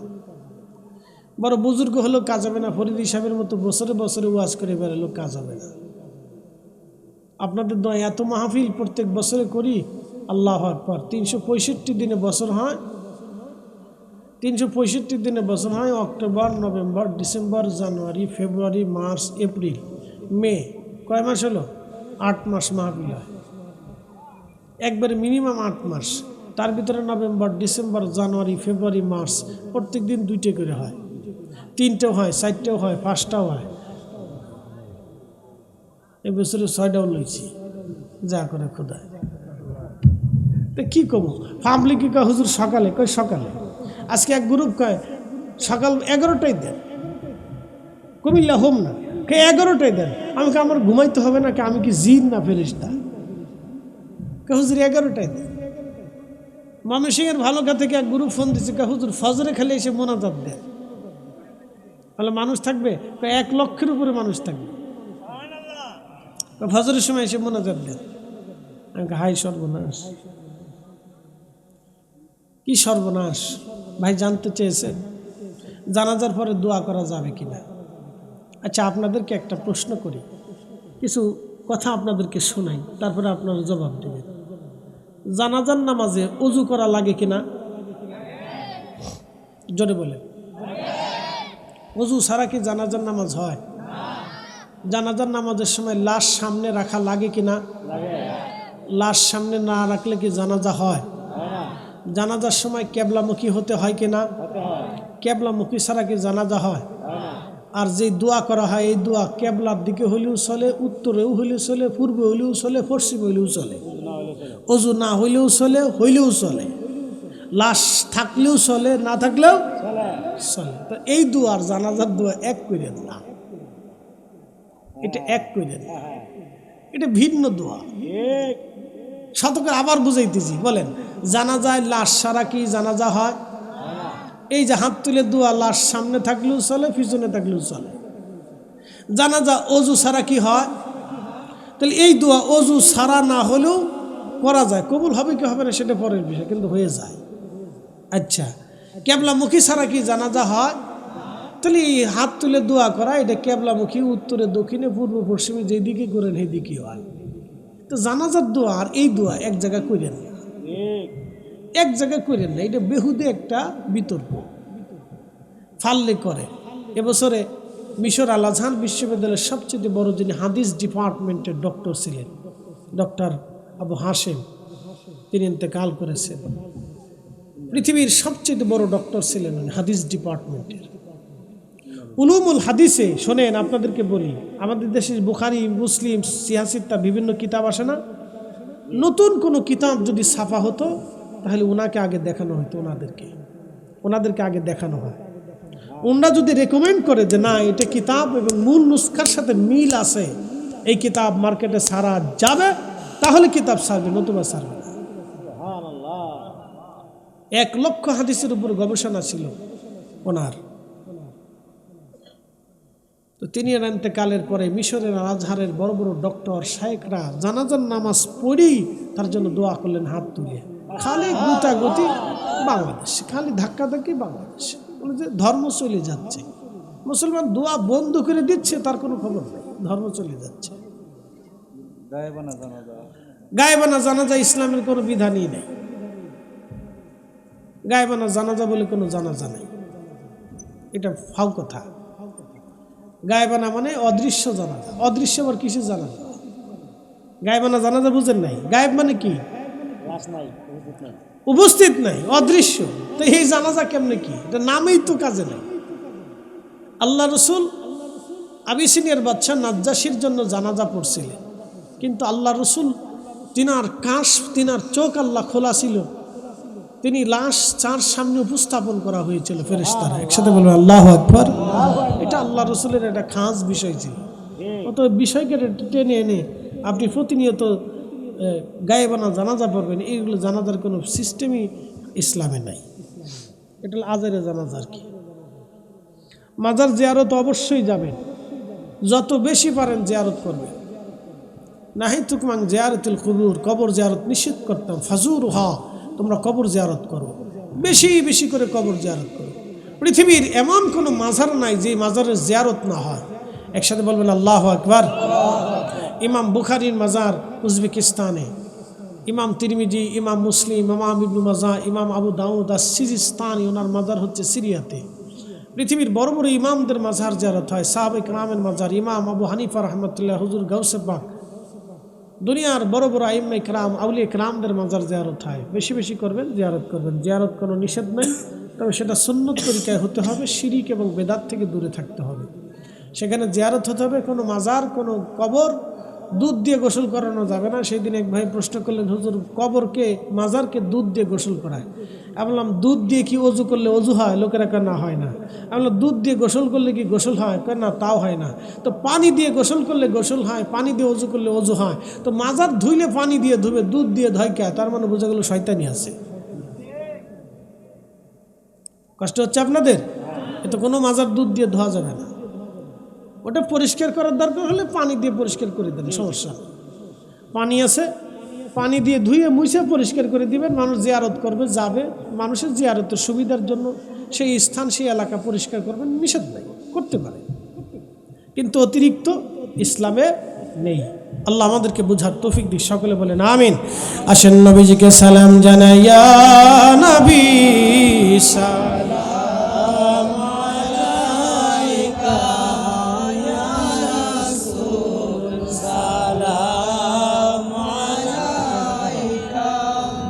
বড় বুজুর্গ হলেও কাজ হবে না, ফরিদ সাহেবের মতো বছরে বছরে ওয়াজ করে বেরোলেও কাজ হবে না। আপনাদের দোয়া এত মাহফিল প্রত্যেক বছরে করি, আল্লাহু আকবার। 365 দিনে বছর হয়, 365 দিনে বছর হয়। অক্টোবর, নভেম্বর, ডিসেম্বর, জানুয়ারি, ফেব্রুয়ারি, মার্চ, এপ্রিল, মে, কয় মাস হলো? 8 মাস মাহফিল হয়, একবারে মিনিমাম 8 মাস। তার ভিতরে নভেম্বর, ডিসেম্বর, জানুয়ারি, ফেব্রুয়ারি, মার্চ, প্রত্যেক দিন 2টে করে হয়, 3টেও হয়, 4টেও হয়, 5টাও হয়। এবছরে 6টাও লইছি, যা করে খোদা। তো কী কমো, পাবলিকে কয় হুজুর সকালে, কয় সকালে। আজকে এক গ্রুপ কয় সকাল 11টায় দেন, কুমিল্লা হোম না, কে 11টায় দেন। আমাকে আমার ঘুমাইতে হবে না, কে আমি কি জিন না ফেরেশতা? কে হুজুর 11টায় দেন। ময়মনসিংহের ভালোকা থেকে এক গ্রুপ ফোন দিচ্ছে, কে হুজুর ফজরে খালি এসে মোনাজাত দেন। তাহলে মানুষ থাকবে? 1 লক্ষের উপরে মানুষ থাকবে, ফজরের সময় এসে মোনাজাত দেন। আমাকে হাই সর্বনাশ, কি সর্বনাশ ভাই। জানতে চেয়েছেন জানাজার পরে দোয়া করা যাবে কিনা? আচ্ছা, আপনাদেরকে একটা প্রশ্ন করি, কিছু কথা আপনাদেরকে শোনাই, তারপরে আপনারা জবাব দেবেন। জানাজার নামাজে ওযু করা লাগে কিনা? জোরে বলেন। ওযু ছাড়া কি জানাজার নামাজ হয়? জানাজার নামাজের সময় লাশ সামনে রাখা লাগে কিনা? লাশ সামনে না রাখলে কি জানাজা হয়? জানাজার সময় কেবলামুখী হতে হয় কিনা? কেবলামুখী ছাড়া কি জানাজা হয়? আর যে দোয়া করা হয়, এই দোয়া কেবলার দিকে হলেও চলে, উত্তরেও হলেও চলে, পূর্বে হলেও চলে, পশ্চিমে হলেও চলে। ওযু না হইলেও চলে, হইলেও চলে। লাশ থাকলেও চলে, না থাকলেও চলে। তো এই দোয়ার জানাজার দোয়া এক করেন না, এটা এক করেন, এটা ভিন্ন দোয়া। শতকে আবার বুঝাইতেছি, বলেন জানাজায় লাশ ছাড়া কি জানাজা হয়? এই যে হাত তুলে দোয়া, লাশ সামনে থাকলেও চলে, পিছনে থাকলেও চলে। জানাজা অজু ছাড়া কি হয়? তাহলে এই দোয়া অজু ছাড়া না হলেও করা যায়, কবুল হবে কি হবে না সেটা পরের বিষয়, কিন্তু হয়ে যায়। আচ্ছা, কেবলামুখী ছাড়া কি জানাজা হয়? তাহলে এই হাত তুলে দোয়া করা, এটা কেবলামুখী, উত্তরে দক্ষিণে পূর্ব পশ্চিমে যেদিকে করেন সেই দিকে হয়। তো জানাজার দোয়া আর এই দোয়া এক জায়গায় করেন না, এক জায়গায় করেন না, এটা বেহুদে একটা বিতর্ক ফাললে করে। এবছরে মিশর আল আজহার বিশ্ববিদ্যালয়ের সবচেয়ে বড় যিনি হাদিস ডিপার্টমেন্টের ডক্টর ছিলেন, ডক্টর আবু হাশেম, তিনি ইন্তেকাল করেছেন। পৃথিবীর সবচেয়ে বড় ডক্টর ছিলেন হাদিস ডিপার্টমেন্টের। উলুমুল হাদিসে শোনেন, আপনাদেরকে বলি, আমাদের দেশে বুখারী, মুসলিম, সিয়াসিত্তা বিভিন্ন কিতাব আসে না? নতুন কোনো কিতাব যদি ছাপা হতো তাহলে ওনাকে আগে দেখানো হতো, ওনাদেরকে আগে দেখানো হয়। ওনারা যদি রেকমেন্ড করে যে না এটা কিতাব এবং মূল নুসখার সাথে মিল আছে, এই কিতাব মার্কেটে ছাড়া যাবে, তাহলে কিতাব ছাড়বে, নতুবা ছাড়বে না। 1 লক্ষ হাদিসের উপর গবেষণা ছিল ওনার। তো তিনি ইন্তেকালের পরে মিশরের আজহারের বড় বড় ডক্টর শায়েখরা জানাজার নামাজ পড়েই তার জন্য দোয়া করলেন হাত তুলে। খালি গুতাগুতি বাংলাদেশে, খালি ধাক্কাধাক্কি বাংলাদেশে, বলে যে ধর্ম চলে যাচ্ছে, মুসলমান দোয়া বন্ধ করে দিচ্ছে, তার কোনো খবর নেই, ধর্ম চলে যাচ্ছে। গায়েবানা জানাজা ইসলামের কোনো বিধানই নেই। গায়েবানা জানাজা বলে কোনো জানাজা নেই, এটা ফাও কথা। গায়েবানা মানে অদৃশ্য জানাজা। অদৃশ্য আবার কিসের জানাজা? গায়েবানা জানাজা বুঝেন নাই? গায়েব মানে কি? উপস্থিত নাই, অদৃশ্য। তো এই জানাজা কেমনে কি? এটা নামেই তো কাজে নাই। আল্লাহ রসুল আবিসিনিয়ার বাদশা নাজ্জাশির জন্য জানাজা পড়ছিলেন, কিন্তু আল্লাহ রসুল তিনার কাশ, তিনার চোখ আল্লাহ খোলা ছিল, তিনি লাশ চার সামনে উপস্থাপন করা হয়েছিল ফেরেশতারা। একসাথে বলবেন আল্লাহু আকবার। এটা আল্লাহ রসুলের একটা খাস বিষয় ছিল। অত বিষয়কে টেনে এনে আপনি প্রতিনিয়ত গায়েবানা জানাজা পড়বেন, এইগুলো জানাজার কোনো সিস্টেমই ইসলামে নাই। এটা আজারে জানাজা আর কি। মাজার জিয়ারত অবশ্যই যাবেন, যত বেশি পারেন জিয়ারত করবেন। নাহি তুকমাং জিয়ারতুল কুবুর, কবর জিয়ারত নিষেধ করতাম। ফাজুরুহা, তোমরা কবর জিয়ারত করো, বেশি বেশি করে কবর জিয়ারত করো। পৃথিবীর এমন কোনো মাজার নাই যে মাজারের জিয়ারত না হয়। একসাথে বলবেন আল্লাহু আকবার। ইমাম বুখারীর মাজার উজবেকিস্তানে, ইমাম তিরমিজি, ইমাম মুসলিম, ইমাম ইবনে মাজাহ, ইমাম আবু দাউদ আস-সিজিস্তানি, ওনার মাজার হচ্ছে সিরিয়াতে। পৃথিবীর বড় বড় ইমামদের মাজার জিয়ারত হয়। সাহাবায়ে কেরামের মাজার, ইমাম আবু হানিফা রাহমাতুল্লাহ, হুজুর গাউসে পাক, দুনিয়ার বড় বড় আইম্মায়ে কেরাম, আউলিয়া কেরামদের মাজার জিয়ারত হয়। বেশি বেশি করবেন, জিয়ারত করবেন। জিয়ারত কোনো নিষেধ নেই, তবে সেটা সুন্নত তরিকায় হতে হবে, শিরিক এবং বেদাত থেকে দূরে থাকতে হবে। সেখানে জিয়ারত হতে হবে। কোনো মাজার, কোনো কবর দুধ দিয়ে গোসল করানো যাবে না। সেই দিন এক ভাই প্রশ্ন করলেন, হুজুর কবরকে, মাজারকে দুধ দিয়ে গোসল করায়। আমি বললাম দুধ দিয়ে কি অজু করলে অজু হয়? লোকেরা কেন না হয় না। আমি বললাম দুধ দিয়ে গোসল করলে কি গোসল হয়? কেন না, তাও হয় না। তো পানি দিয়ে গোসল করলে গোসল হয়, পানি দিয়ে অজু করলে অজু হয়। তো মাজার ধুইলে পানি দিয়ে ধুবে, দুধ দিয়ে ধয় কে? তার মানে বোঝা গেল শয়তানি আছে। কষ্ট হচ্ছে আপনাদের? এত কোনো মাজার দুধ দিয়ে ধোয়া যাবে না। ওটা পরিষ্কার করার দরকার হলে পানি দিয়ে পরিষ্কার করে দেন, সমস্যা। পানি আছে, পানি দিয়ে ধুয়ে মুছে পরিষ্কার করে দিবেন। মানুষ জিয়ারত করবে, যাবে, মানুষের জিয়ারতের সুবিধার জন্য সেই স্থান, সেই এলাকা পরিষ্কার করবেন, নিষেধ নেই, করতে পারে, কিন্তু অতিরিক্ত ইসলামে নেই। আল্লাহ আমাদেরকে বুঝার তৌফিক দিক। সকলে বলেন আমিন। আসেন নবীজিকে সালাম জানাইয়া নবী